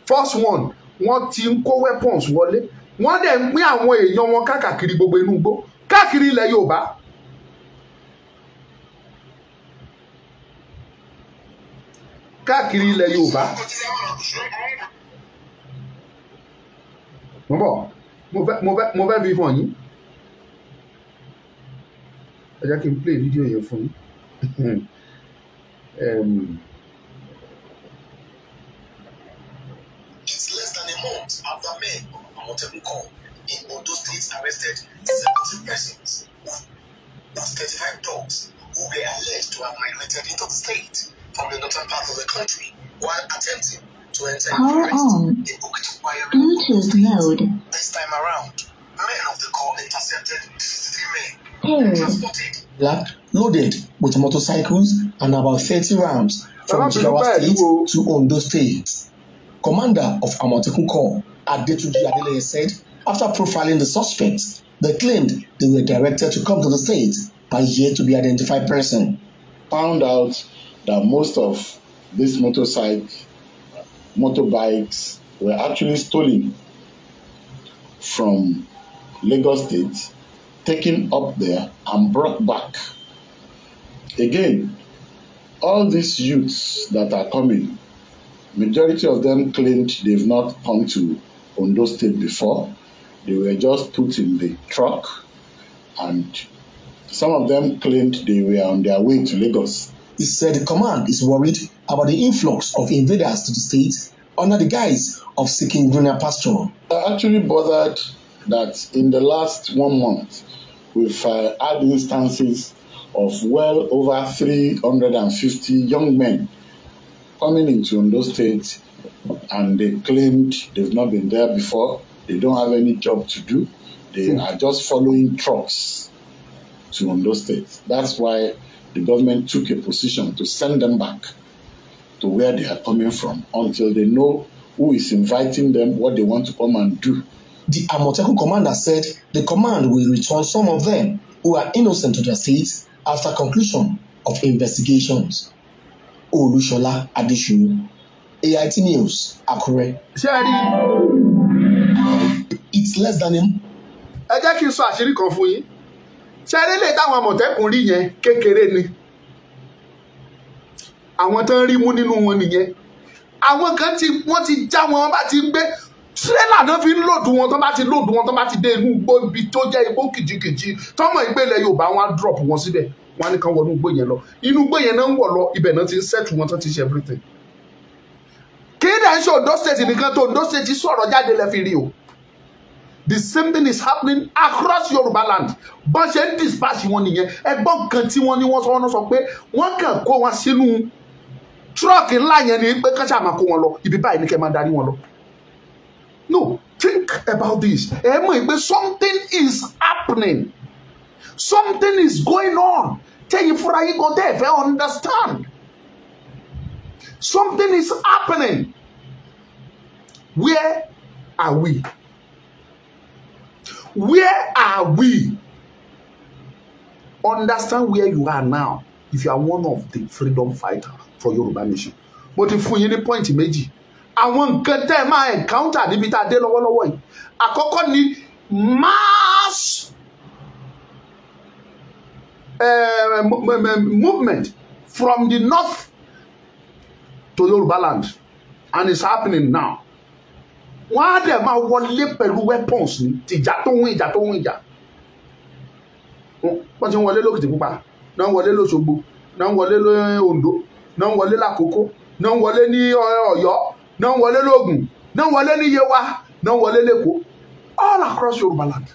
first one wọ́n ti ń kó weapons wọlé wọ́n dẹ̀ ń pín àwọn èèyàn wọn káàkiri gbogbo inú igbó káàkiri ilẹ̀ Yorùbá. Káàkiri ilẹ̀ Yorùbá. mo fẹ́ fi hàn yín ẹ jẹ́ kí n play video yẹn fún yín. It's less than a month after men Amotekun Corps in Ondo State arrested 70 persons plus 35 dogs who were alleged to have migrated into the state from the northern part of the country while attempting to enter Power the forest on. in Okitikwaya. Bluetooth mode. This time around, men of the Corps intercepted 63 men Paired. transported loaded with motorcycles and about 30 rounds from Jigawa State to Ondo State. Commander of Amotekun Corps, Adetunji Adeleye, said after profiling the suspects, they claimed they were directed to come to the state by yet to be identified person. Found out that most of these motorbikes were actually stolen from Lagos State, taken up there and brought back. Again, all these youths that are coming, majority of them claimed they've not come to Ondo State before. They were just put in the truck, and some of them claimed they were on their way to Lagos. He said the command is worried about the influx of invaders to the state under the guise of seeking greener pasture. I'm actually bothered that in the last 1 month, we've had instances of well over 350 young men coming into Ondo State, and they claimed they've not been there before. They don't have any job to do. They are just following trucks to Ondo State. That's why the government took a position to send them back to where they are coming from until they know who is inviting them, what they want to come and do. The Amotekun commander said the command will return some of them who are innocent to their states after conclusion of investigations. Olushola Adeshu, AIT News, Akure. It's less than him. Ẹ jẹ́ kí n sọ àṣírí kan fún yín. Ṣé eré lè táwọn Àmọ̀tẹ́kùn rí yẹn kékeré ni? Àwọn tó ń rí mú nínú wọn nìyẹn. Àwọn kan wọ́n ti já wọn bá ti gbé tírélà náà fi ń lòdù wọn tó bá ti lòdù wọn tó bá ti dé inú igbó ibi tó jẹ́ igbó kìjikìji tọ́mọ̀ ìgbélẹ̀ Yorùbá wọn á drop wọn síbẹ̀ wọn á ní kán wọnú igbó yẹn lọ. Inú igbó yẹn náà ń wọ̀ lọ ibẹ̀ náà ti ń settle wọn tó ti ṣe everything. Kí dẹ̀ ń ṣe Ondo State nìkan tó Ondo State sọ̀rọ̀ jáde lẹ́fi rí o. The same thing is happening across Yoruba land. Bọ́n ṣe ń dispatch wọn nìyẹn. Ẹgbọ́n kan tí wọ́n ní wọ́n sọ pé wọ́n kàn kó wọn sínú truck ńlá yẹn ni pé kán ṣáà máa kó wọn lọ. Ibi báyìí ni kẹ́ máa darí wọn lọ. No, think about this. Ẹ mọ̀ pé something is happening. Something is going on. Tẹ́yìn fúnra yín kan tẹ́ ẹ fẹ́ understand. Something is happening. Where are we? Where are we? Understand where you are now if you are one of the freedom fighters for Yoruba Nation. Mo ti fún yín ní point méjì. Àwọn nǹkan tẹ́ ẹ máa encounter níbi tá a dé lọ́wọ́lọ́wọ́ yìí. Àkọ́kọ́ ni mass movement from the north to Yoruba land, and it's happening now. Wọ́n á dẹ̀ máa wọlé pẹ̀lú weapons ní tìjà tó ń ìjà. Wọ́n ti ń wọlé lókìtìpupa, náà ń wọlé lóṣogbo, náà ń wọlé lóńdó, náà ń wọlé lákòókò, náà ń wọlé ní Ọ̀yọ́, náà ń wọlé lógùn, náà ń wọlé ní Yewa, náà ń wọlé lÉkòó, all across Yoruba land.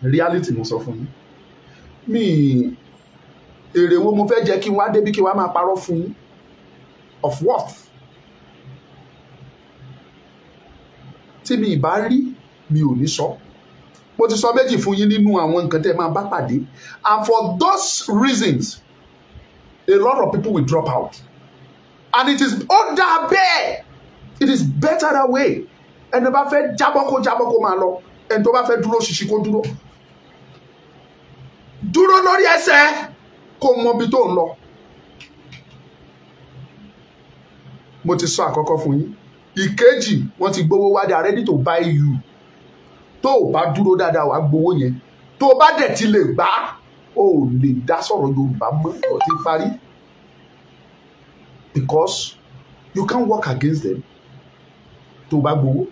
Reality mo sọ fún yín. Mi èrè wo mo fẹ́ jẹ́ kí n wá débi kí n wá máa parọ́ fún yín. Of what? Tí mi ìbá rí mi ò ní sọ. Mo ti sọ méjì fún yín nínú àwọn nǹkan tẹ́ máa bá pàdé. And for those reasons, a lot of people will drop out. And it is order bẹ́ẹ̀. It is better that way. Ẹni bá fẹ́ jábọ́ kó máa lọ. Ẹni tó bá fẹ́ dúró ṣìṣì kó dúró. Dúró lórí ẹsẹ̀ kó mọ ibi tó ń lọ. Mo ti sọ àkọ́kọ́ fún yín. Ìkejì, wọ́n ti gbowó wá, they are ready to buy you. Tó o bá dúró dáadáa wàá gbowó yẹn. Tó o bá dẹ̀ ti lè gbà, o lè dá sọ̀rọ̀ Yorùbá mọ́, ó ti parí. Because you can't work against them. Tó o bá gbowó.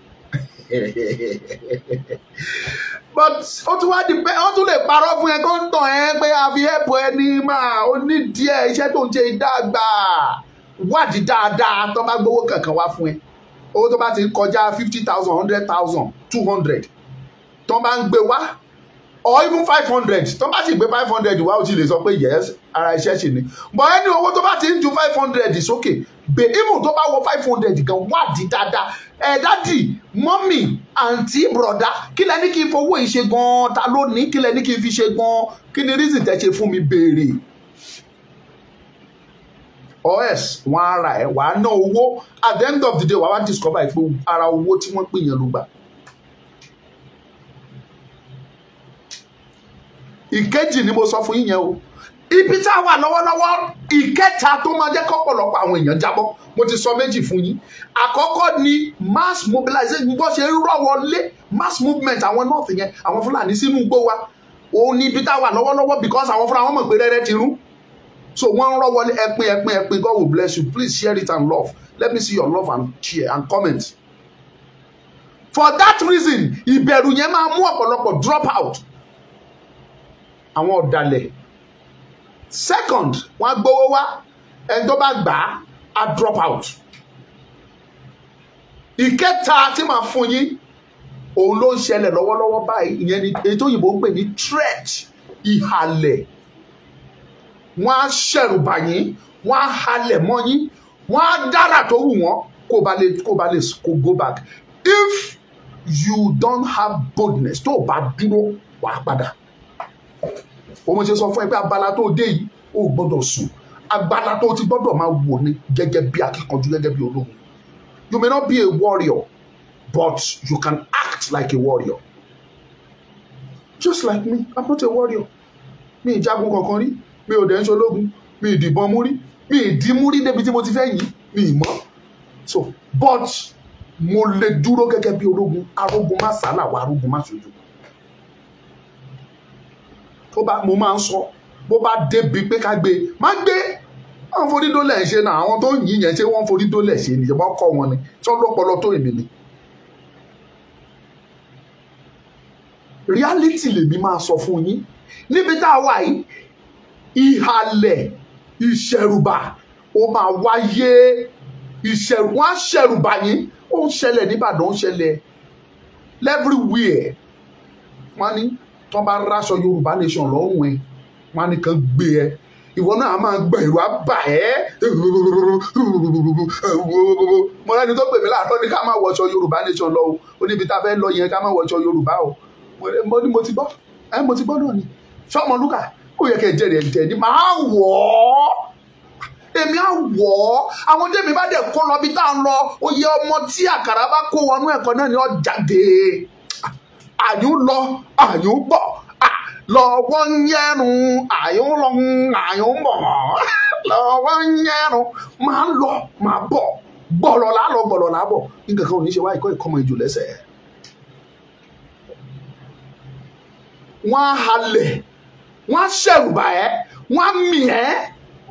But ó tún wá di pé ó tún lè parọ́ fún ẹ kó ń tàn ẹ́ pé àfi ẹ̀pọ̀ ẹni máa ó ní díẹ̀ iṣẹ́ tó ń ṣe ìdàgbà. Wádìí dáadáa tó bá gbowó kankan wá fún ẹ. Owó tó bá ti kọjá 50,000, 100,000, 200 tó bá ń gbé wá, or even 500 tó bá sì gbé 500 wá ó ti lè sọ pé yes ara iṣẹ́ ṣe ni. But ẹni owó tó bá ti ń ju 500 sókè, even tó bá wọ 500 gan wádìí dáadáa. Dádì, mọ́mì, àǹtí, bùrọ̀dá, kí lẹ ní kí n fowó yìí ṣe gan-an? Ta ló ní? Kí lẹ ní kí n fi ṣe gan-an? Kí ni reason tẹ́ ṣe fún mi? Béèrè. OS wọ́n ara ẹ̀ wàá ná owó, at the end of the day wàá wá discover pé ara owó tí wọ́n pè yẹn ló gbà. Ìkejì ni mo sọ fún yín yẹn o. Ibi tá a wà lọ́wọ́lọ́wọ́, ìkẹta tó máa jẹ́ kọ́pọ̀lọpọ̀ àwọn èèyàn jábọ́, mo ti sọ méjì fún yín. Àkọ́kọ́ ni mass mobilization, bó ṣe ń rọ́ wọlé mass movement àwọn north yẹn, àwọn Fúlàní sínú igbó wa. Òun ni ibi tá a wà lọ́wọ́lọ́wọ́ because àwọn fúnra wọn mọ̀ pé rẹ́rẹ́ ti rú. So wọ́n ń rọ́ wọlé ẹpin. God will bless you. Please share it and love. Let me see your love and share and comment. For that reason, ìbẹ̀rù yẹn máa mú ọ̀pọ̀lọpọ̀ drop out. Àwọn ọ̀dàlẹ̀. Second, wọ́n gbowó wá, ẹni tó bá gbà á drop out. Ìkẹta tí màá fún yín, òun ló ń ṣẹlẹ̀ lọ́wọ́lọ́wọ́ báyìí, ìyẹn ni èyí tó yìnbó ń pè ní threat, ìhàlẹ̀. Wọ́n á ṣẹ̀rù bà yín, wọ́n á halẹ̀ mọ́ yín, wọ́n á dára tó wù wọ́n kó ba lè go back. If you don't have boldness, tó o bá dúró wàá padà. Mo ṣe sọ fún ẹ pé abala tó dé yìí ó gbọ́dọ̀ sùn. Abala tó ti gbọ́dọ̀ máa wò ní gẹ́gẹ́ bí akíkanjú, gẹ́gẹ́ bí ológun. You may not be a warrior, but you can act like a warrior. Just like me, I'm not a warrior. Mi ìjagun kankan rí, mi ò dẹ̀ ń ṣológun, mi ìdìbọn mú rí, mi ìdímú rí débi tí mo ti fẹ́ yìí, mi ìmọ̀. So, but mo lè dúró gẹ́gẹ́ bí ológun, arógun má sálà wá arógun má ṣojú. Mo máa ń sọ bó bá débi pé ká gbé má gbé. Wọ́n forí dólẹ̀ ṣe náà, àwọn tó ń yìn yẹn ṣé wọ́n forí dólẹ̀ ṣe ni ìjọba kọ́ wọn ni tí wọ́n lọ́pọlọ tó èmi ni. Reality lèmi máa sọ fún yín níbi tá a wà yìí, ìhàlẹ̀ ìṣẹ̀rùbà ó máa wáyé ìṣẹ̀rù wọn á ṣẹ̀rù báyìí ó ń ṣẹlẹ̀ nìbàdàn ó ń ṣẹlẹ̀ everywhere wọn ní tó bá ráṣọ Yorùbá nation lọ́rùn ẹ wọn ní kan gbé ẹ ìwọ náà máa gbọ́ ìrù àbà ẹ́ mo rẹ́ni tó pè mí láàárọ̀ ní ká má wọṣọ Yorùbá nation lọ o níbi tá a fẹ́ lọ yẹn ká má wọṣọ Yorùbá o mo ní mo ti gbọ́ náà ni sọmọ lúkà kò yẹ kẹ́ ẹ jẹ́rìí ẹ̀ ní máa wọ̀ ọ́ èmi á wọ̀ ọ́ àwọn tèmi bá dẹ̀ kó lọ bí tá à ń lọ oyè ọmọ tí àkàrà bá kó wọnú ẹ̀kọ́ náà ni ó jáde àyùn lọ àyùn bọ̀ lọ́wọ́ ń yẹnu àyùn lọ àyùn bọ̀ lọ́wọ́ ń yẹnu máa ń lọ máa bọ̀ gbọ̀lọ̀ lálọ́ gbọ̀lọ̀ lábọ̀ nǹkan kan ò ní ṣe wá ìkọ́ ìkọ́mọ ìjò lẹ́sẹ̀. wọ́n á halẹ̀ wọ́n á ṣẹ̀rù bà ẹ́ wọ́n á mì ẹ́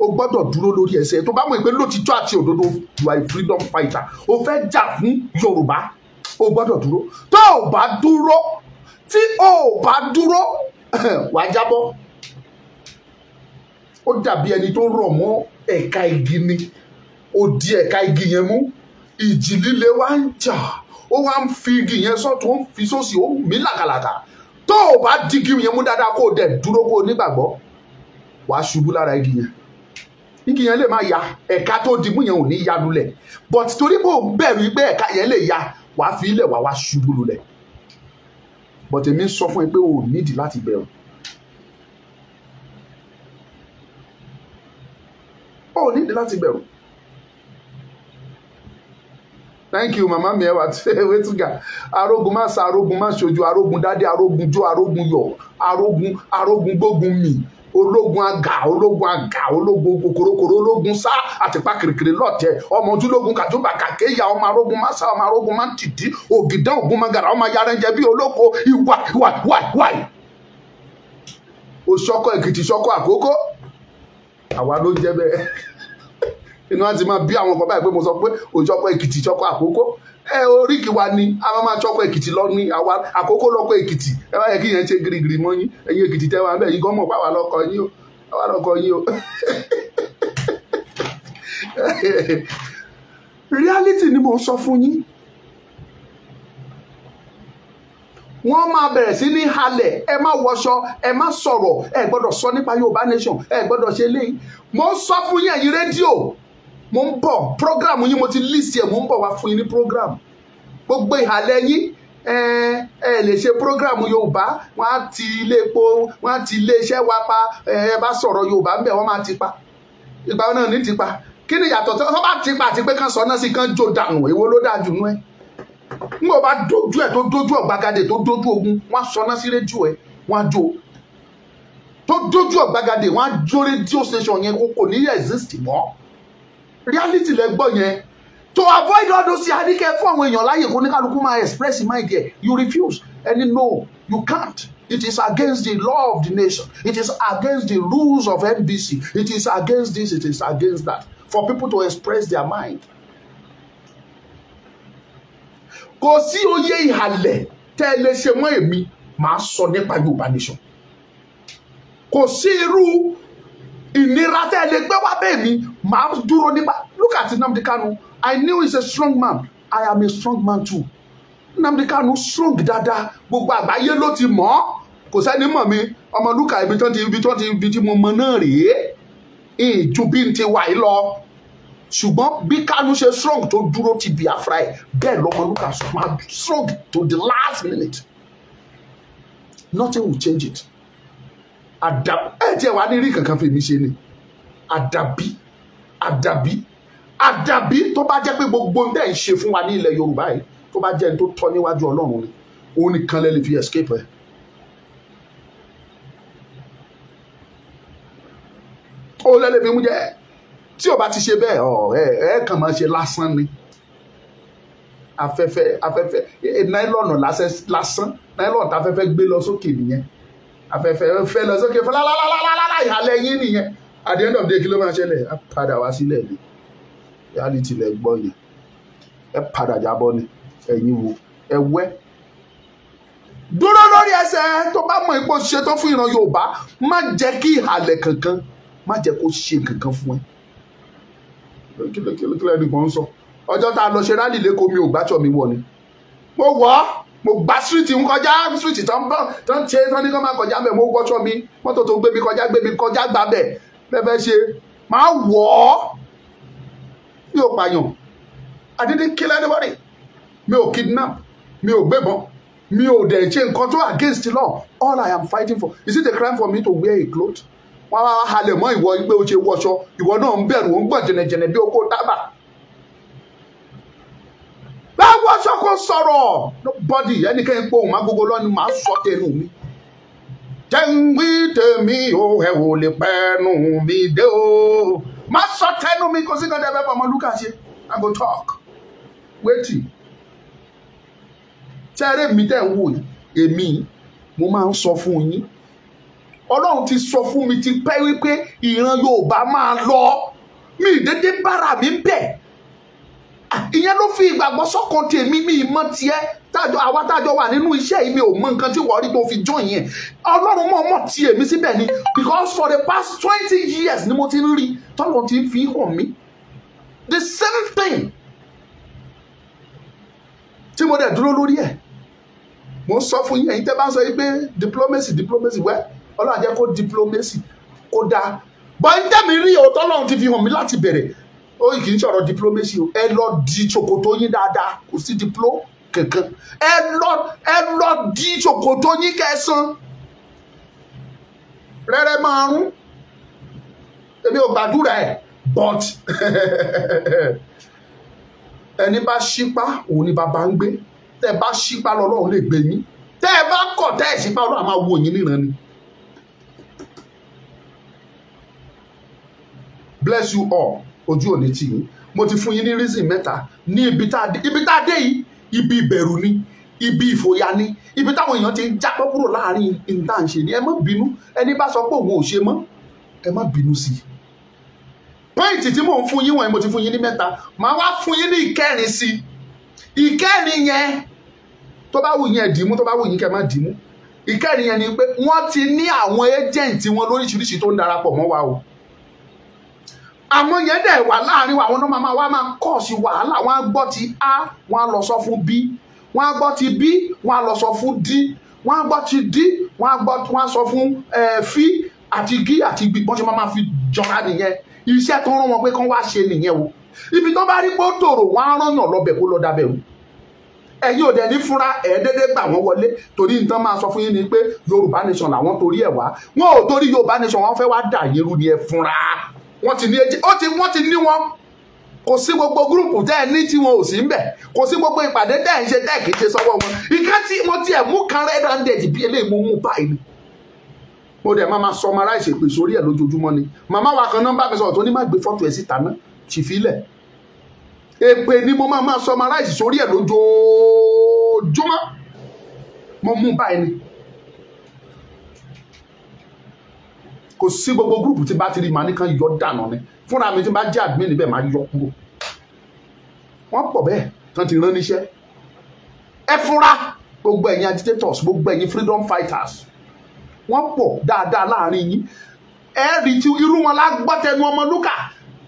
o gbọ́dọ̀ dúró lórí ẹsẹ̀ tó bá mọ̀ pé lótìtọ́ àti òdodo you are a freedom fighter o fẹ́ jà fún Yorùbá o gbọ́dọ̀ dúró tó o bá dúró tí o bá dúró wàá jábọ́ ó dàbí ẹni tó rọ̀ mọ́ ẹ̀ka igi ni ó di ẹ̀ka igi yẹn mú ìjì líle wá ń jà ó wá ń fi igi yẹn sọ́tún ó ń fi sósì ó mí làkàlàkà tó o bá di igi yẹn mú dáadáa kó o dẹ̀ dúró kó o nígbàgbọ́ wàá ṣubú lára igi yẹn igi yẹn lè máa ya ẹ̀ka tó dìmú yẹn ò ní ya lulẹ̀ but torí bó bẹ̀rù pé ẹ̀ka yẹn lè ya wàá fi ilẹ̀ wàá wá ṣubú lulẹ̀ but èmi sọ fún ẹ pé o ò nídìí láti bẹ̀rù o ò nídìí láti bẹ̀rù thank you mama mi ẹwà tí wetuga arógun má sa arógun má ṣojú arógun dádé arógun jó arógun yọ arógun gbógun mi ológun àgà ológun kòkòrò ológun sá àtìpá kìrìkìrì lọ́tẹ̀ ọmọ ojúlógun kàtúbà kàkéyà ọmọ arógun má sá ọmọ arógun má tìdí ògìdán ògún magara ọmọ yarẹjẹ bí olóko ìwà òṣọkọ Èkìtì ṣọkọ Àkókó àwa ló jẹ bẹ́ẹ̀ inú àti máa bí àwọn kan báyìí pé mo sọ pé òṣọkọ Èkìtì ṣọkọ Àkókó oríkì wa ni a máa ṣọkọ Èkìtì lọ ní àwa Àkókó lọkọ Èkìtì ẹ bá yẹ kí yẹn ṣe girigiri mọ́ yín ẹ̀yin Èkìtì tẹ́ wà bẹ́ẹ̀ yín gọ́mọ̀ pàwọ́ lọkọ yín o reality ni mo sọ fún yín wọ́n máa bẹ̀rẹ̀ sí ní halẹ̀ ẹ má wọṣọ ẹ má sọ̀rọ̀ ẹ gbọ́dọ̀ sọ nípa Yorùbá nation ẹ gbọ́dọ̀ ṣe léyìn mo sọ fún yín ẹ̀yin rédíò mo ń bọ̀ program yín mo ti list ẹ̀ mo ń bọ̀ wá fún yín ní program gbogbo ìhàlẹ̀ yín ẹ lè ṣe program Yorùbá wọ́n á ti ilé epo wọ́n á ti ilé iṣẹ́ wa pa ẹ bá sọ̀rọ̀ Yorùbá ń bẹ̀ wọ́n máa ti pa ìgbà náà ní ti pa kí ni ìyàtọ̀ tí wọ́n bá ti pa àti pé kán sọ náà sí kán jó dànù èwo ló dáa jù nú ẹ n ò bá dojú ẹ tó dojú ọ̀gbagadè tó dojú ogun wọ́n á sọ náà sí rédíò ẹ wọ́n á jó tó dojú ọ̀gbagadè wọ́n á jó rédíò station yẹn kò ní exist mọ́ reality lẹ gbọ́ yẹn to avoid all those àdìkẹ́ fún àwọn èèyàn láyè kó ní kálukú máa express mind there you refuse and no you can't it is against the law of the nation it is against the rules of NBC it is against this it is against that for people to express their mind. Kò sí oyè ìhàlẹ̀ tẹ́ ẹ lè ṣe mọ́ èmi máa sọ nípa Yorùbá nation kò sí irú ìnira tẹ́ ẹ lè gbé wá bẹ́ẹ̀ mi máa dúró nípa look at Nnamdi Kanu I knew he's a strong man I am a strong man too Nnamdi Kanu strong dáadáa gbogbo àgbáyé ló ti mọ̀ kò sẹ́ni mọ̀ mi Ọmọlúkà ibi tí mo mọ̀ náà rèé ìjú bí n ti wà yìí lọ ṣùgbọ́n bí Kanu ṣe strong tó dúró ti Biafra ẹ̀ bẹ́ẹ̀ lọ́mọlúkà strong to the last minute nothing will change it ẹ tí ẹ wá ní rí kankan fèmí ṣe ni àdàbí tó bá jẹ́ pé gbogbo ń tẹ̀ ń ṣe fún wa ní ilẹ̀ Yorùbá yìí tó bá jẹ́ tó tọ́ níwájú Ọlọ́run ni òun nìkan lè fi escape ẹ̀. ó lẹ́lẹ́ fi mú jẹ́ tí o bá ti ṣe bẹ́ẹ̀ ẹ kàn máa ṣe lásán ni afẹ́fẹ́ náílọ̀nù lásán náílọ̀nù táfẹ́fẹ́ gbé lọ sókè nìyẹn afẹ́fẹ́ fẹ́ lọ sókè fún lálálálálá ìhàlẹ̀ yín nìyẹn at the end of the day kí ló máa ṣẹlẹ̀ ẹ padà wá sílẹ̀ ni reality lẹ gbọ́ yẹn ẹ padà jábọ́ ni ẹ̀yin wo ẹ wẹ́ dúró lórí ẹsẹ̀ tó bá mọ̀ ipò ṣe tó fún ìran Yorùbá má jẹ́ kí ìhàlẹ̀ kankan má jẹ́ kó ṣe kankan fún ẹ kí lẹ́nu kan sọ ọjọ́ tá a lọ ṣe rálì lẹ́kọ̀ọ́ mi ò gbàtsọ̀ mi wọ̀ ni mo wọ̀ mo gba street ń kọjá street tó ń ṣe tó ní kó máa kọjá bẹ́ẹ̀ mo wọ́ṣọ́ mi mọ́tò tó gbé mi kọjá gbà bẹ́ẹ̀ bẹ́ẹ̀ ṣe máa wọ̀ ọ́ mi ò pààyàn I didn't kill anybody mi ò kidnap mi ò gbébọn mi ò dẹ̀ ṣe nǹkan tó against the law. All I am fighting for is it a crime for me to wear a cloth? wọ́n á halẹ̀ mọ́ ìwọ pé o ṣe wọṣọ ìwọ náà ń bẹ̀rù ó ń gbọ̀n jẹ̀nẹ̀jẹ̀nẹ̀ bí okó tábà. báwo ṣe kò sọ̀rọ̀ nobody ẹnikẹ́ni pé òun máa gbogbo lọ́ni máa sọ tẹnu mi. jẹ́ ń wí tèmi o ẹ̀ ò lè pẹ́ẹ́nu mi dé o máa sọ tẹnu mi kò sí kan tẹ́ fẹ́ fọmọ lúkà ṣe I go talk wetin. tẹ́rẹ̀ mi tẹ́ ń wò yìí èmi mo máa ń sọ fún yín Ọlọ́run ti sọ fún mi ti pẹ́ wípé ìran Yorùbá máa lọ mi dédé bára mi bẹ̀ ìyẹn ló fi ìgbàgbọ́ sọ́kàn tèmi mi mọ́ tiẹ̀ àwa tájọ wà nínú iṣẹ́ yìí mi ò mọ nǹkan tí wọ́n rí tó fi join yẹn Ọlọ́run mọ̀ tí èmi síbẹ̀ ni because for the past 20 years ni mo ti ń rí tọ́lọ́ ti fi hàn mí the same thing tí mo dẹ̀ dúró lórí ẹ̀ mo sọ fún yín ẹ̀yin tẹ́ bá ń sọ yìí pé diplomacy wẹ́ Ọlọ́run jẹ́ kó diplomacy kó dáa bọ́ ń tẹ́mi rí òótọ́ Ọlọ́run ti fi hàn mí láti bẹ̀rẹ̀ ó kì í sọ̀rọ̀ diplomacy o ẹ lọ di ṣòkòtò yín dáadáa kò sí diplo kankan ẹ lọ di ṣòkòtò yín kẹsàn rẹ́rẹ́ márùn èmi ò gbàdúrà ẹ̀ but ẹni bá ṣípá òun ni bàbá ń gbé tẹ́ bá ṣípá lọ́lọ́run lè gbé yín tẹ́ bá kọ̀ tẹ́ ṣípá Ọlọ́run máa wo yín níran ni. Bless you all ojú òní tì yín mo ti fún yín ní reason mẹ́ta ní ibi tá a dé yìí ibi ìbẹ̀rù ni ibi ìfòyà ni ibi táwọn èèyàn ti ń jápọ̀ kúrò láàrin ìdáǹṣe ni ẹ má bínú ẹni bá sọ pé òun ò ṣe mọ́ ẹ má bínú sí i. pọ́ìntì tí mò ń fún yín wọ̀nyí mo ti fún yín ní mẹ́ta màá wá fún yín ní ìkẹrin sí i ìkẹrin yẹn tó bá wù yín ẹ dìímú tó bá wù yín kẹ má dìímú ìkẹrin yẹn ni pé wọ́n ti ní àwọn agent wọn lóríṣiríṣi tó ń darapọ̀ mọ́ wa o àwọn yẹn dẹ̀ wà láàrin wa àwọn náà máa kọ́ sí wàhálà wọ́n á gbọ́ ti A wọ́n á lọ sọ fún B wọ́n á gbọ́ ti B wọ́n á lọ sọ fún D wọ́n á gbọ́ ti D wọ́n á sọ fún F àti G àti B wọ́n ṣe máa fi jọra nìyẹn iṣẹ́ tó rán wọn pé kán wá ṣe nìyẹn o ibi tó bá rí pé ó tòrò wọ́n á rán yàn lọ́bẹ̀ kó lọ dábẹ̀ o ẹ̀yin ò dẹ̀ ní fúnra ẹ̀ẹ́dẹ́dẹ́ gbà wọ́n wọlé torí nǹkan máa sọ fún yín ni pé Yorùbá nation làwọn torí ẹ̀ wá wọn ò torí Yorùbá nation wọn fẹ́ wá dà yín rú ni ẹ fúnra wọ́n ti ní wọn kò sí gbogbo gúrùpù tẹ́ ẹ ní tí wọn ò sí ń bẹ̀ kò sí gbogbo ìpàdé tẹ́ ẹ ń ṣe tẹ́ ẹ kì í ṣe sọ́wọ́ wọn ìka tí wọ́n ti ẹ̀ mú kan red handed bí eléyìí mo mú báyìí mo dẹ̀ máa summarize èpè sórí ẹ̀ lójoojúmọ́ ni màmá wa kan nọ́mbà mi sọ̀rọ̀ tó ní má gbé fọ́tò ẹ̀ síta ná ṣìfilẹ̀ èpè ni mo máa summarize sórí ẹ̀ lójoojúmọ́ mo mú báyìí ni kò sí gbogbo gúrùpù tí bá ti rí màá nìkan yọ dànù ni fúnra mi tí bá jẹ́ admin níbẹ̀ máa yọ kúrò wọ́n pọ̀ bẹ́ẹ̀ tán ti rán níṣẹ́ ẹ fúnra gbogbo ẹ̀yin agitators gbogbo ẹ̀yin freedom fighters wọ́n pọ̀ dáadáa láàrin yín ẹ rí tí irú wọn lágbọ́tẹnu Ọmọlúkà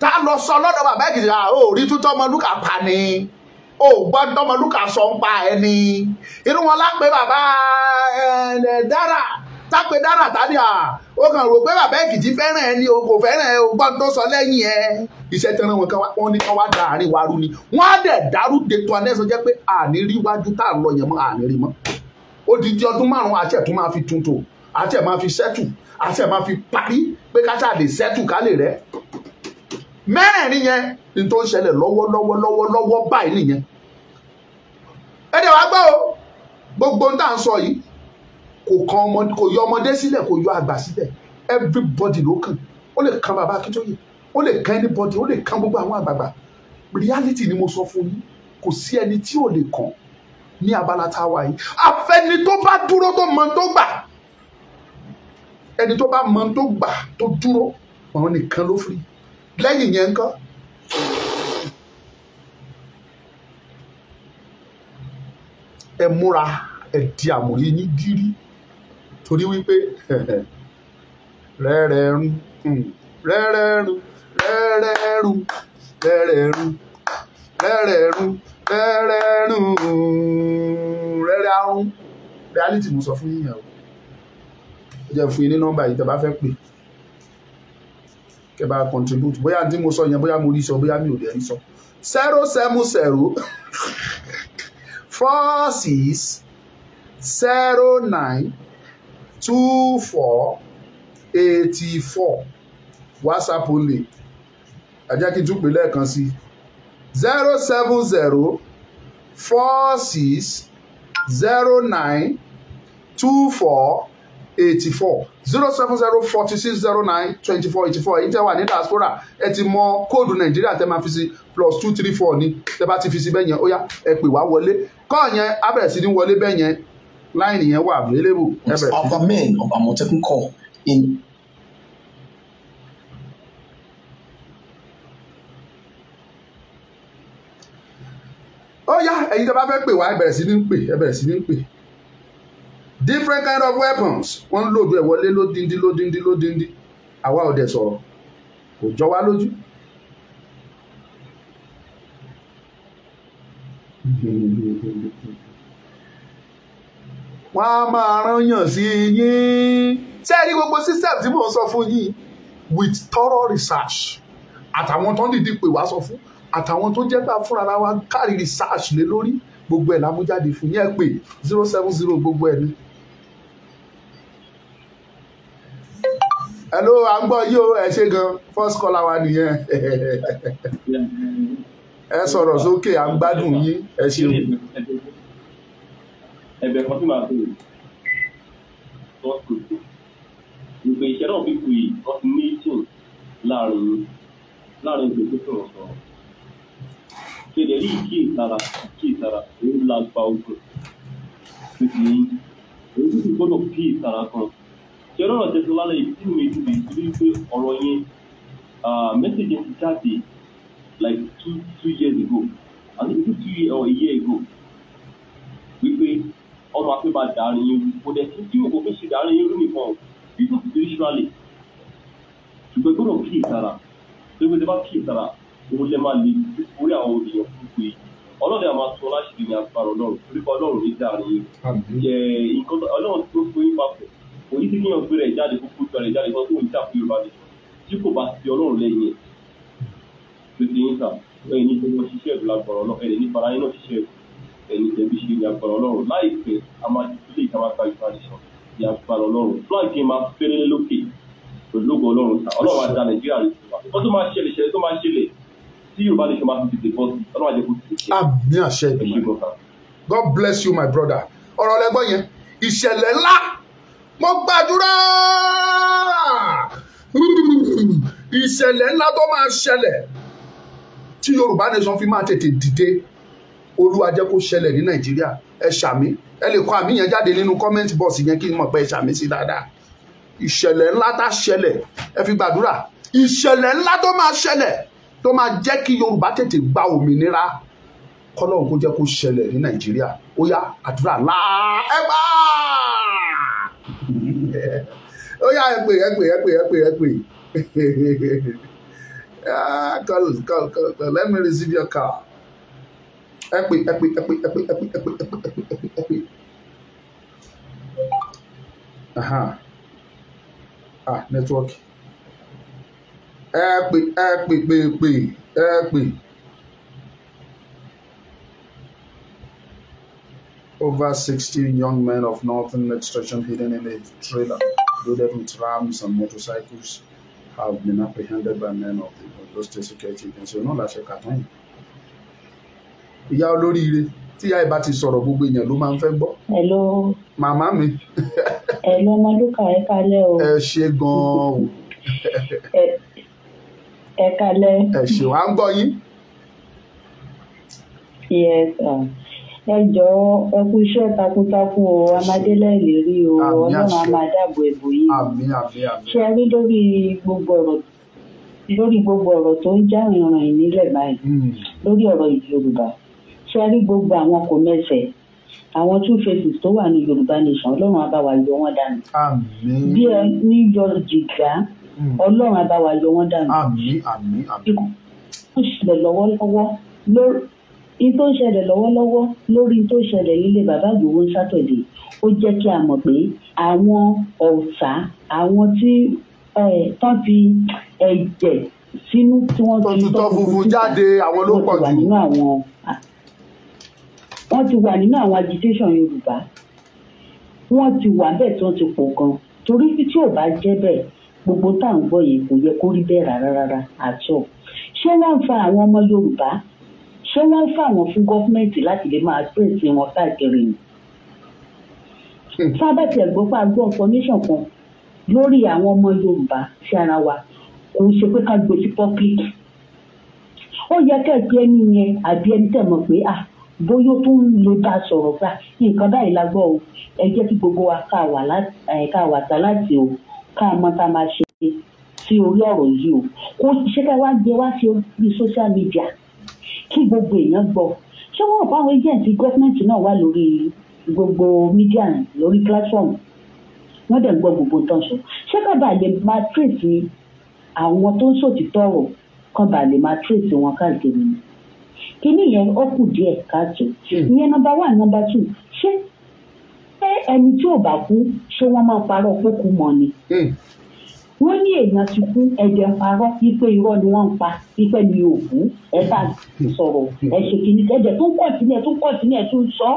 tá a lọ sọ lọ́dọ̀ bàbá Èkìtì ò rí tútọ́ Ọmọlúkà pa ni ò gbọ́dọ̀ Ọmọlúkà sọ ń pa ẹni irú wọn lápẹ́ bàbá Dára tápẹ́ Dára tàbí ó kàn rò pé bàbá Èkìtì fẹ́ràn ẹni o kò fẹ́ràn ẹ o gbọ́n tó sọ lẹ́yìn ẹ iṣẹ́ tẹ́ràn wọn ní kán wá da àárín wa rú ni wọ́n á dẹ̀ dárú dètò anẹ́sọ jẹ́ pé àní rí wájú tá à ń lọ yẹn mọ́ àní rí mọ́ odidi ọdún márùn-ún àti ẹ̀ tún máa fi tuntun àti ẹ̀ máa fi sẹ́tù àti ẹ̀ máa fi parí pé ká ṣáà lè sẹ́tù ká lè rẹ́ mẹ́rẹ̀ẹ̀rin yẹn ní tó ń ṣẹlẹ̀ lọ́wọ́ báyìí nìyẹn ẹ dẹ̀ wá gbọ́ o gbogbo ń tà ń sọ yìí kò yọ ọmọdé sílẹ̀ kò yọ àgbà sílẹ̀ everybody ló kàn ó lè kan bàbá Akíntóyè ó lè kan anybody ó lè kan gbogbo àwọn àgbààgbà reality ni mo sọ fún yín kò sí ẹni tí ò lè kàn ní abala tá a wà yìí àfẹni tó bá dúró tó mọ tó gbà ẹni tó bá mọ tó gbà tó dúró àwọn nìkan ló free lẹ́yìn yẹn ńkọ́ ẹ múra ẹ di àmọ̀rí yín gírí torí wípé rẹ́rẹ́rún rẹ́rẹ́rún rẹ́rẹ́rún rẹ́rẹ́rún rẹ́rẹ́rún rẹ́rẹ́rún rẹ́rẹ́ àrùn reality mo sọ fún yín yẹn o jẹ́ fún yín ní nọ́mbà yìí tẹ́ bá fẹ́ pè kẹ́ bá contribute bóyá tí mo sọ yẹn bóyá mo rí sọ bóyá mi ò lè rí sọ 070 46 09 24 84 WhatsApp only ẹ jẹ́ kí n tún pè lẹ́ẹ̀kan sí 070 46 09 24 84 070 46 09 24 84 èyí tẹ́ wà ní diaspora ẹ ti mọ kóòdù Nàìjíríà tẹ́ máa fi sí +234 ní tẹ́ bá ti fi sí bẹ́ẹ̀ yẹn ó yá ẹ pè wá wọlé kọ́ yẹn á bẹ̀rẹ̀ sí ní wọlé bẹ́ẹ̀ yẹn láìní yẹn wà available. Other men of Àmọ̀tẹ́kùn Corps in. ó yá ẹ̀yin tẹ́ bá fẹ́ pè wá ẹ bẹ̀rẹ̀ sí ní pè ẹ bẹ̀rẹ̀ sí ní pè different kind of weapons wọ́n ń lòdù ẹ̀ wọlé lódindi àwa ò dẹ̀ sọ̀rọ̀ kò jọ wá lójú. wọ́n á máa rányàn sí yín ṣé ẹ rí gbogbo system tí mò ń sọ fún yín with thorough research àtàwọn tó ń dìde pè wá sọ fún àtàwọn tó jẹ́ bá fúnra wa kárí research lé lórí gbogbo ẹ̀ lámújáde fún yẹn pé 070 gbogbo ẹ̀ ní. hello à ń gbọ́ yí o ẹ ṣe gan first caller wa nìyẹn ẹ sọ̀rọ̀ sókè à ń gbádùn yín ẹ ṣeun. ẹ̀bẹ̀ kan tí màá bèrè wọ́n kò tó ìgbè iṣẹ́ náà bí kùyì wọ́n ti ní ìtìn láàrin ìgbè tó sọ̀rọ̀ sọ̀rọ̀ kéde rí kíyèsára èyí la gba ogun tó ti ní èyí tó ti gbọ́dọ̀ kíyèsára kan ṣé ọ̀rọ̀ tẹ̀sán lálẹ́ yìí tí mi ti bè torí pé ọ̀rọ̀ yẹn mẹ́sẹ̀gì ti jáde like two years ago I think 2 years or a year ago wípé ọmọ afẹ́ bá dàrin yín kò dẹ̀ tí mo kò fi ṣe dàrin yín lónìí kan because spiritually ṣùgbọ́n gbọ́dọ̀ kíyèsára tó gbé tẹ́ bá kíyèsára òun lè máa lè orí àwọn ènìyàn púpọ̀ yìí ọlọ́dẹ àmà tó láṣìírí ní agbára ọlọ́run torí pé ọlọ́run ní dàrin yín nǹkan ọlọ́run tó fún yín papọ̀ òyìn tí kíyàn gbé rẹ̀ jáde kúkú gbé rẹ̀ jáde kan tó ń jà fún Yorùbá nìkan tí kò bá ti ọlọ́run lẹ́yìn ẹ̀ tó ti yín sà ẹ̀yìn ní gbogbo ṣiṣẹ́ ìlú agbára ọlọ́run ẹ̀yìn ní fara yín náà ṣiṣẹ́ ẹ̀yìn tẹ̀bí ṣe ní agbára ọlọ́run láìpẹ́ a máa ti ilé ìta máa gba ìfàdíṣàn ní agbára ọlọ́run flag yẹn máa fẹ́rẹ́ lókè pẹ̀lú ògo ọlọ́run sà ọlọ́run á dá Nàìjíríà rẹ̀ sí wa tó máa ṣẹlẹ̀ tó máa ṣẹlẹ̀ tí Yorùbá nìkan máa fi tètè bọ́ sí ọlọ́run á jẹ́ kó tètè ṣe. àmì àṣẹ ìdùnnú God bless you my brother ọ̀rọ̀ lẹ́gbọ́n yẹn ìṣẹ̀lẹ̀ ńlá mo gbàdúrà ìṣẹ̀lẹ̀ ńlá tó máa ṣẹlẹ̀ tí Yorùbá nation fi máa tètè dìde Olúwa jẹ́ kó ṣẹlẹ̀ ní Nàìjíríà ẹ ṣàmì ẹ lè kọ àmì yẹn jáde nínú comment box yẹn kí n mọ̀ pé ẹ ṣàmì sí dáadáa ìṣẹ̀lẹ̀ ńlá tá ṣẹlẹ̀ ẹ fi gbàdúrà ìṣẹ̀lẹ̀ ńlá tó máa ṣẹlẹ̀ tó máa jẹ́ kí Yorùbá tètè gba òmìnira kọ́lọ́run kó jẹ́ kó ṣẹlẹ̀ ní Nàìjíríà ó yá àdúrà ńlá ẹ gbà ó yá ẹ pè call let me receive your call ẹ pè network ẹ pè over 60 young men of northern extraction hidden in a trailer loaded with rams and motorcycles have been apprehended by men of the Ondo State Security Agency. Ọ̀nà làṣẹ kàtán yìí. Ìyá olóríire tí ìyá ìbá ti sọ̀rọ̀ gbogbo èèyàn ló máa ń fẹ́ gbọ́. Hello. Màmá mi. Hello, Maduka, ẹ kálẹ́ o. Ẹ ṣe gan-an o. Ẹ kálẹ́. Ẹ ṣe wá ń gbọ́ yín. Yes, ẹ jọ̀ọ́ ẹ kú iṣẹ́ takuntakun o amadélẹ ìlérí o Ọlọ́run á máa dáàbò ẹbọ yìí. Ṣé ẹ rí lórí gbogbo ọ̀rọ̀ tó ń já ìrìn nílẹ̀ báyìí lórí ọ̀rọ̀ Yorùbá ṣé ẹ rí gbogbo àwọn kò mẹsẹ̀ àwọn two faces tó wà ní Yorùbá nation Ọlọ́run á bá wa yọ wọ́n dànù. Bí ẹ ní yọ jìgá Ọlọ́run á bá wa yọ wọ́n dànù. Ikú ṣẹlẹ̀ lọ́wọ́lọ́wọ́ in tó ń ṣẹlẹ̀ lọ́wọ́lọ́wọ́ lórí in tó ń ṣẹlẹ̀ nílé bàbá Ìgbòho sátọ̀dé ó jẹ́ kí a mọ̀ pé àwọn ọ̀sà àwọn tí tán fi ẹ̀jẹ̀ sínú tí wọ́n ti tọ́ funfun jáde àwọn ló pọ̀ jù. wọ́n ti wà nínú àwọn agitation Yorùbá wọ́n ti wà bẹ́ẹ̀ tí wọ́n ti pọ̀ gan torí tí ò bá jẹ́ bẹ́ẹ̀ gbogbo tá à ń gbọ́ yìí kò yẹ kó rí bẹ́ẹ̀ rárá àtọ̀ ṣé wọ́n ń fa àwọn ọmọ Yorùbá ṣé wọ́n ń fa àwọn fún gọ́fúmẹ̀ntì láti lè máa pèsè wọn káàkiri ni. sábàtì ẹ̀gbọ́n pa gbọ́ information kan lórí àwọn ọmọ Yorùbá sí ara wa kò ń ṣe pé ká gbé sí public. ó yẹ kẹ́ẹ̀kẹ́ ẹni yẹn àbí ẹni tẹ̀ mọ̀ pé bóyá tó ń lè bá a sọ̀rọ̀ gbà nǹkan báyìí la gbọ́ o ẹ jẹ́ kí gbogbo wa ká wà tá láti o ká mọ tá máa ṣe sí orí ọ̀rọ̀ yìí o kò ṣe ká wá gbé wá sí orí social media kí gbogbo èèyàn gbọ́ ṣé wọ́n bá àwọn agent gọ́ọ̀mẹ̀ntì náà wà lórí gbogbo media lórí platform wọ́n dẹ̀ ń gbọ́ gbogbo tán sọ ṣé ká bàa lè máa trace àwọn tó ń sòtítọ́ ọ̀rọ̀ kan bàa lè máa trace wọn káàkiri ni kíní yẹn ó kù díẹ̀ káàtó ìyẹn number 1 number 2 ṣé ẹni tí ò bá kú ṣé wọ́n máa parọ́ pókú mọ́ ni. wọ́n ní èèyàn ti kú ẹ̀jẹ̀ ń parọ́ wípé irọ́ ni wọ́n ń pa wípé mi ò kú ẹ bá sọ̀rọ̀ ẹ ṣe kìíní ẹ̀jẹ̀ tó ń pọ̀ sí ní ẹ̀ tó ń sọ.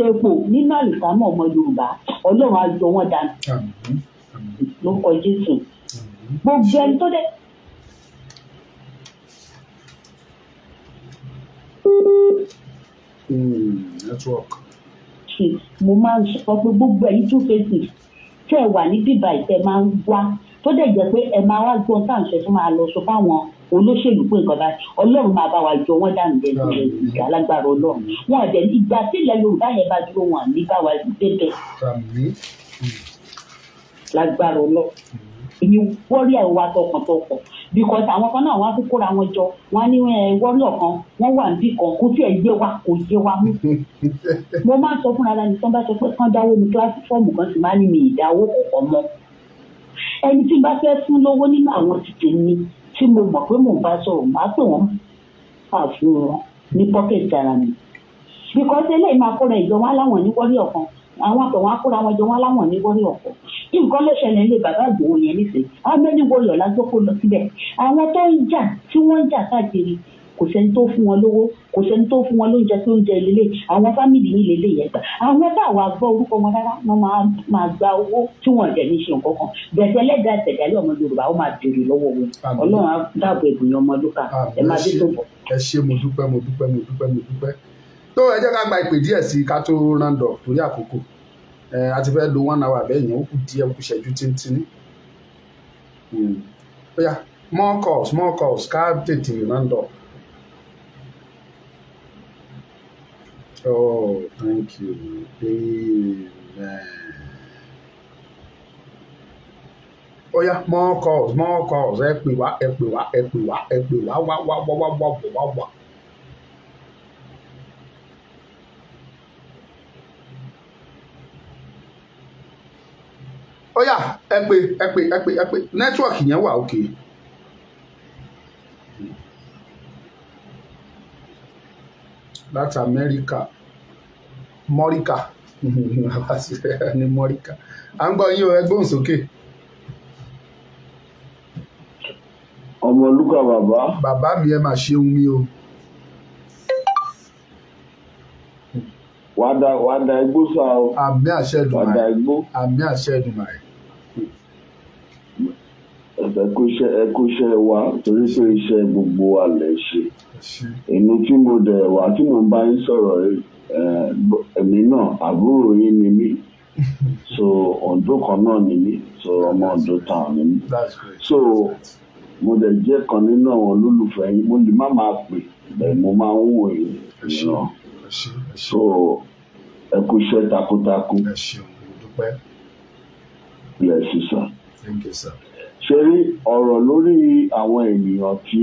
epo nínú àlùkámọ̀ ọmọ Yorùbá Ọlọ́run á yọ wọ́n dànù lórúkọ Jésù gbogbo ẹni tó dé. Network. mo máa ń sọ pé gbogbo ẹ̀yin 2 faces tẹ́ ẹ wà ní bíbá ìtẹ́ máa ń wá tó dẹ̀ jẹ́ pé ẹ máa wá gbọ́n tá à ń ṣe fún máa lọ sọ fáwọn olóṣèlú pé nǹkan báyìí Ọlọ́run máa bá wa jọ wọ́n dànù lẹ́nu ìgbà alágbára Ọlọ́run wọn àdẹ ìgbà tí ilẹ̀ Yorùbá yẹn bá dúró wọn ní bá wa débẹ̀ lágbára Ọlọ́run èmi wọ́rí ẹ̀ wá tọkàntọkàn because àwọn kan náà wọ́n á kó kóra wọn jọ wọ́n á ní wọ́ríọ̀ kan wọ́n wà níbì kan kó tí ẹ̀ yé wa kò yé wa mú. mo máa ń sọ fúnra mi tí wọ́n bá sọ pé kán dáwó ní pílátífọ́ọ̀mù kan sì máa ní mi ìdáwó kọ̀ọ̀kan mọ́. ẹni tí bá fẹ́ fún lówó nínú àwọn tìtẹ̀ mi tí mo mọ̀ pé mò ń bá sọ̀rọ̀ máa pè wọ́n máa fún wọn ní pọ́kẹ̀tì ara mi. because eléyìí máa kóra ìjọ wọn láwọn ní wọ́ríọ̀ kan àwọn àtọ̀wọ́n akóra wọn jọ wọn láwọn ní wọ́ríọ̀ kan nǹkan ló ṣẹlẹ̀ ilé bàbá Ìgbòho yẹn nísìnyí amẹ́ni wọlé ọ̀la tó kó lọ síbẹ̀ àwọn tó ń jà tí wọ́n ń jà káàkiri kò sẹ́ni tó fún wọn lówó kò sẹ́ni tó fún wọn lóúnjẹ tó ń jẹ lélẹ̀ àwọn fámìlì yìí lélẹ̀ yẹn gbà àwọn táwa gbọ́ orúkọ wọn rárá wọn máa gba owó tí wọ́n jẹ̀ ní ṣe nǹkan kan bẹ̀tẹ̀ lẹ́dàá ìtẹ̀jálẹ̀ ọmọ Yorùbá ó máa dèrè lọ́wọ́ wọn Ọlọ́run á dáàbò ìbùyàn ọmọ lókà ẹ máa dé tó bọ̀. ẹ ṣé mo dúpẹ́ tó ẹ jẹ́ ká gba ìpè díẹ̀ sí ká tó rándọ̀ torí àkókò a ti fẹ́ lo 1 hour bẹ́ẹ̀ yẹn ó kù díẹ̀ ó kù ṣẹ́jú tíntínní. Oya more calls ká tètè rándọ̀. Oh, thank you. Amen. Oya more calls ẹ pè wá wá. Oya ẹ pè nẹ́tíwọ̀kì yẹn wà òkè. Láti Amẹ́ríkà Mọ́ríkà ní Mọ́ríkà à ń gbọ́ yín o ẹ gbóhùn sókè. Ọmọlúkà bàbá mi ẹ máa ṣeun mi o. wàdà igbó sá o. àmì àṣẹ Èdùmàrè wàdà igbó. àmì àṣẹ Èdùmàrè. ẹ kú iṣẹ́ wa torí pé iṣẹ́ gbogbo wa lè ṣe. èmi tí mo dẹ̀ wá tí mo bá yín sọ̀rọ̀ èmi náà àbúrò yín ni mí so Oǹdó kan náà ni mí so ọmọ Oǹdó town ni mí so mo dẹ̀ jẹ́ kan nínú àwọn olólùfẹ́ yín mo lè má máa pè bẹ́ẹ̀ mo máa ń wò yín náà so ẹ kú iṣẹ́ takuntakun. ẹ ṣeun dúpẹ́. ilẹ̀ sísá. Thank you, sir. ṣe rí ọ̀rọ̀ lórí àwọn ènìyàn tí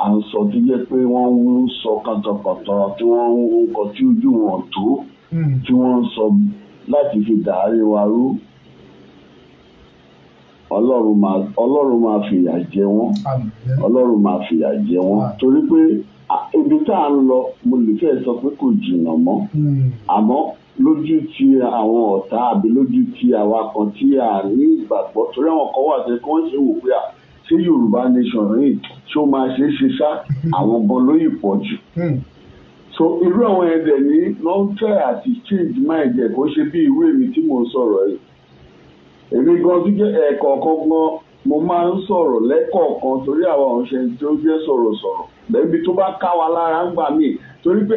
à ń sọ tó jẹ́ pé wọ́n ń sọ kàntàkàntà tí wọ́n ń kọ tí ojú wọn tó tí wọ́n ń sọ láti fi dàárí wa rú. Ọlọ́run máa fìyà jẹ wọ́n. Ọlọ́run máa fìyà jẹ wọ́n torí pé ibi tá à ń lọ mo lè fẹ́ sọ pé kò jìnnà mọ́ àmọ́ lójú ti àwọn ọ̀tá àbí lójú ti àwa kan tí a ní ìgbàgbọ́ torí àwọn kan wà tẹ́ kí wọ́n ṣe wò pé ṣé Yorùbá nation yìí ṣé ó máa ṣe é ṣe ṣá àwọn gan ló yìí pọ̀ jù. So irú àwọn ẹ̀dẹ̀ ní lọ́ńtẹ̀ àti change mind ẹ̀ kó ṣe bí irú èmi tí mò ń sọ̀rọ̀ yìí. Èmi gan tó jẹ́ ẹ̀kọ̀ọ̀kan gan mo máa ń sọ̀rọ̀ lẹ́kọ̀ọ̀kan torí àwọn ọ̀ṣẹ́ tó jẹ́ sọ̀rọ̀sọ̀rọ̀ lẹ́bi tó bá ká wa lára ń gbà mí torí pé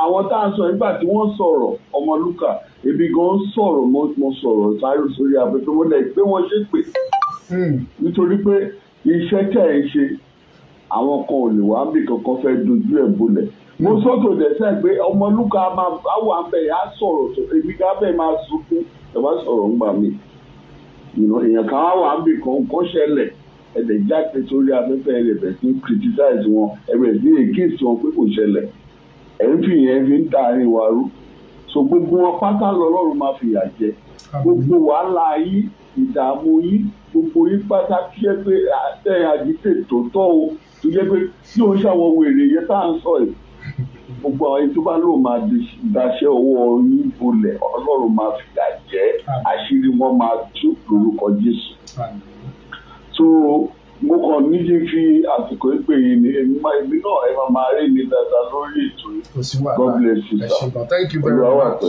àwọn tá à ń sọ nígbà tí wọ́n sọ̀rọ̀ Ọmọlúkà ebi gan sọ̀rọ̀ mo sọ̀rọ̀ sáré sórí abẹ́tọ́ mo lẹ̀ pé wọ́n ṣe pè nítorí pé iṣẹ́ tẹ̀ ń ṣe àwọn kan ò lè wá bí kankan fẹ́ dojú ẹ̀ bolẹ̀ mo sọ́tò dẹ́sẹ̀ pé Ọmọlúkà máa wà bẹ́ẹ̀ á sọ̀rọ̀ ebi ká bẹ́ẹ̀ máa sunkún ẹ̀ bá sọ̀rọ̀ ń gbà mí èèyàn kan á wà níbi kan kó ṣẹlẹ̀ ẹ̀dẹ̀ jáde sórí afẹ́fẹ́ rẹ̀ bẹ̀ sí criticize wọn ẹ̀rẹ̀ sí against wọn pé kò ṣẹlẹ̀ ẹ̀ ń fi yẹn fi ń da àárín wa rú so gbogbo wọn pátá lọ́lọ́run máa fìyà jẹ gbogbo wàhálà yìí ìdààmú yìí gbogbo yìí pátá kí ẹ pé àtẹ̀yìn àdìsẹ́ tó tọ́ o tó jẹ́ pé tí òun ṣàwọn wèrè yẹn tá à ń sọ yìí gbogbo àwọn ẹni tó bá lóun máa daṣẹ́ ọwọ́ yín bolẹ̀ ọlọ́run máa fìyà jẹ àṣírí wọn máa tú lórúkọ Jésù. So mo kàn níbi fi àsìkò ìpè yìí ni èmi náà ẹ máa rí mi dáadáa lórí ètò yìí. God bless you sir. Thank you very much.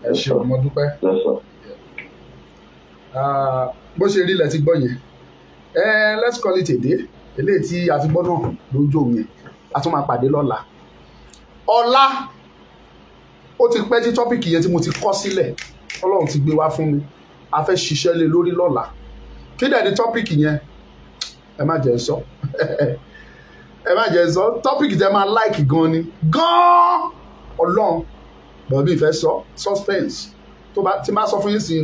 Ẹ ṣé ọmọ dúpẹ́. Bó ṣe rí ilẹ̀ ti gbọ́ yẹn let's call it a day eléyìí tí a ti gbọ́ náà lójú òun yẹn a tún máa pàdé lọ́la. Ọ̀la ó ti pẹ́ tí tọ́pìkì yẹn tí mo ti kọ́ sílẹ̀ Ọlọ́run ti gbé wá fún mi a fẹ́ ṣiṣẹ́ lé lórí lọ́la kí dẹ̀ ni tọ́pìkì yẹn ẹ má jẹ́ sọ tọ́pìkì tẹ́ máa láìkì gan ni gan Ọlọ́run bọ̀ bí ìfẹ́ sọ suspense tí máa sọ fún yín sí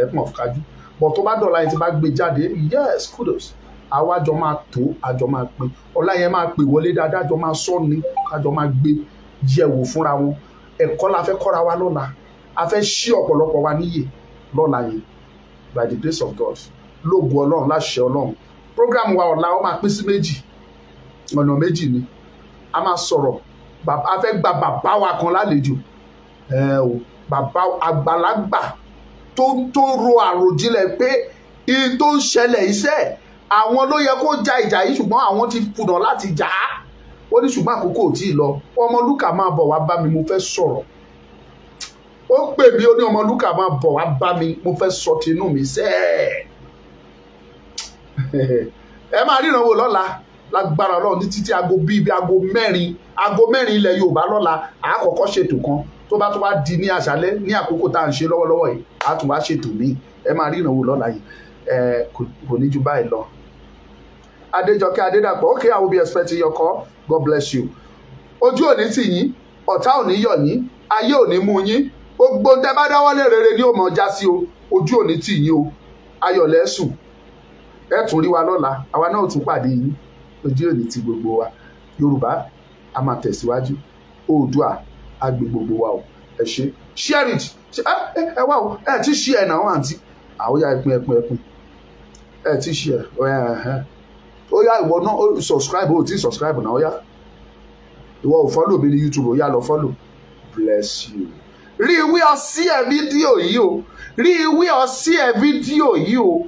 ẹ̀pọ̀n ọ̀kájú bọ̀ tó bá dọ̀la yẹn ti bá gbé jáde yes kudos àwa jọ máa tó àjọ máa pín ọ̀la yẹn máa pè wọlé dáadáa àjọ máa sọ ni àjọ máa gbé yẹ̀wò fúnra wọn ẹ̀kọ́ la fẹ́ kọ́ra wa lọ́la a fẹ́ ṣí ọ̀pọ̀lọpọ̀ wa níyè lọ́la yẹn by the grace of God lóògùn Ọlọ́run láṣẹ Ọlọ́run program wa ọ̀la ó máa pín sí méjì ọ̀nà méjì ni a máa sọ̀rọ̀ a fẹ́ gba bàbá wa kan lálejò bàbá àgbàlagbà tó ro àròjinlẹ̀ pé ihun tó ń ṣẹlẹ̀ iṣẹ́ àwọn ló yẹ kó ja ìjà yìí ṣùgbọ́n àwọn ti kùnà láti jà á ó ní ṣùgbọ́n àkókò ò tí ì lọ Ọmọlúkà máa bọ̀ wá bá mi mo fẹ́ sọ̀rọ̀ ó pè mí ó ní Ọmọlúkà máa bọ̀ wá bá mi mo fẹ́ sọ tinú mi sẹ́ẹ̀ ẹ máa ríran wò lọ́la lágbára Ọlọ́run ní títí aago mẹ́rin ilẹ̀ Yorùbá lọ́la àkọ́kọ́ ṣètò kan tó bá di ní àṣálẹ́ ní àkókò tá à ń ṣe lọ́wọ́lọ́wọ́ yìí a tún wá ṣètò míì ẹ máa ríran wò lọ́la yìí kò ní ju báyìí lọ. Adéjọkẹ́ Adédàpọ̀ okay I will be expecting your call God bless you. Ojú òní tì yín ọ̀tá òní yọ̀ yín ayé òní mú yín gbogbo tẹ́ bá dáwọ́lé rere ní òmò já sí o ojú òní tì yín o ayọ̀ lẹ́sùn ẹ tún rí wa lọ́la àwa náà tún pàdé yín ojú òní ti gbogbo wa Yorùbá a máa tẹ̀síwájú Oòduà á gbé gbogbo wa o ẹ ṣe share it ẹ wá o ẹ ti share náà àǹtí àwọn ya ẹpin ẹ ti share ó yá ìwọ náà subscribe ó ti subscribe náà ó yá ìwọ ò follow mi ní YouTube ó yá lọ follow bless you. Rí ìwé ọsí ẹ fídíò yìí o rí ìwé ọsí ẹ fídíò yìí o.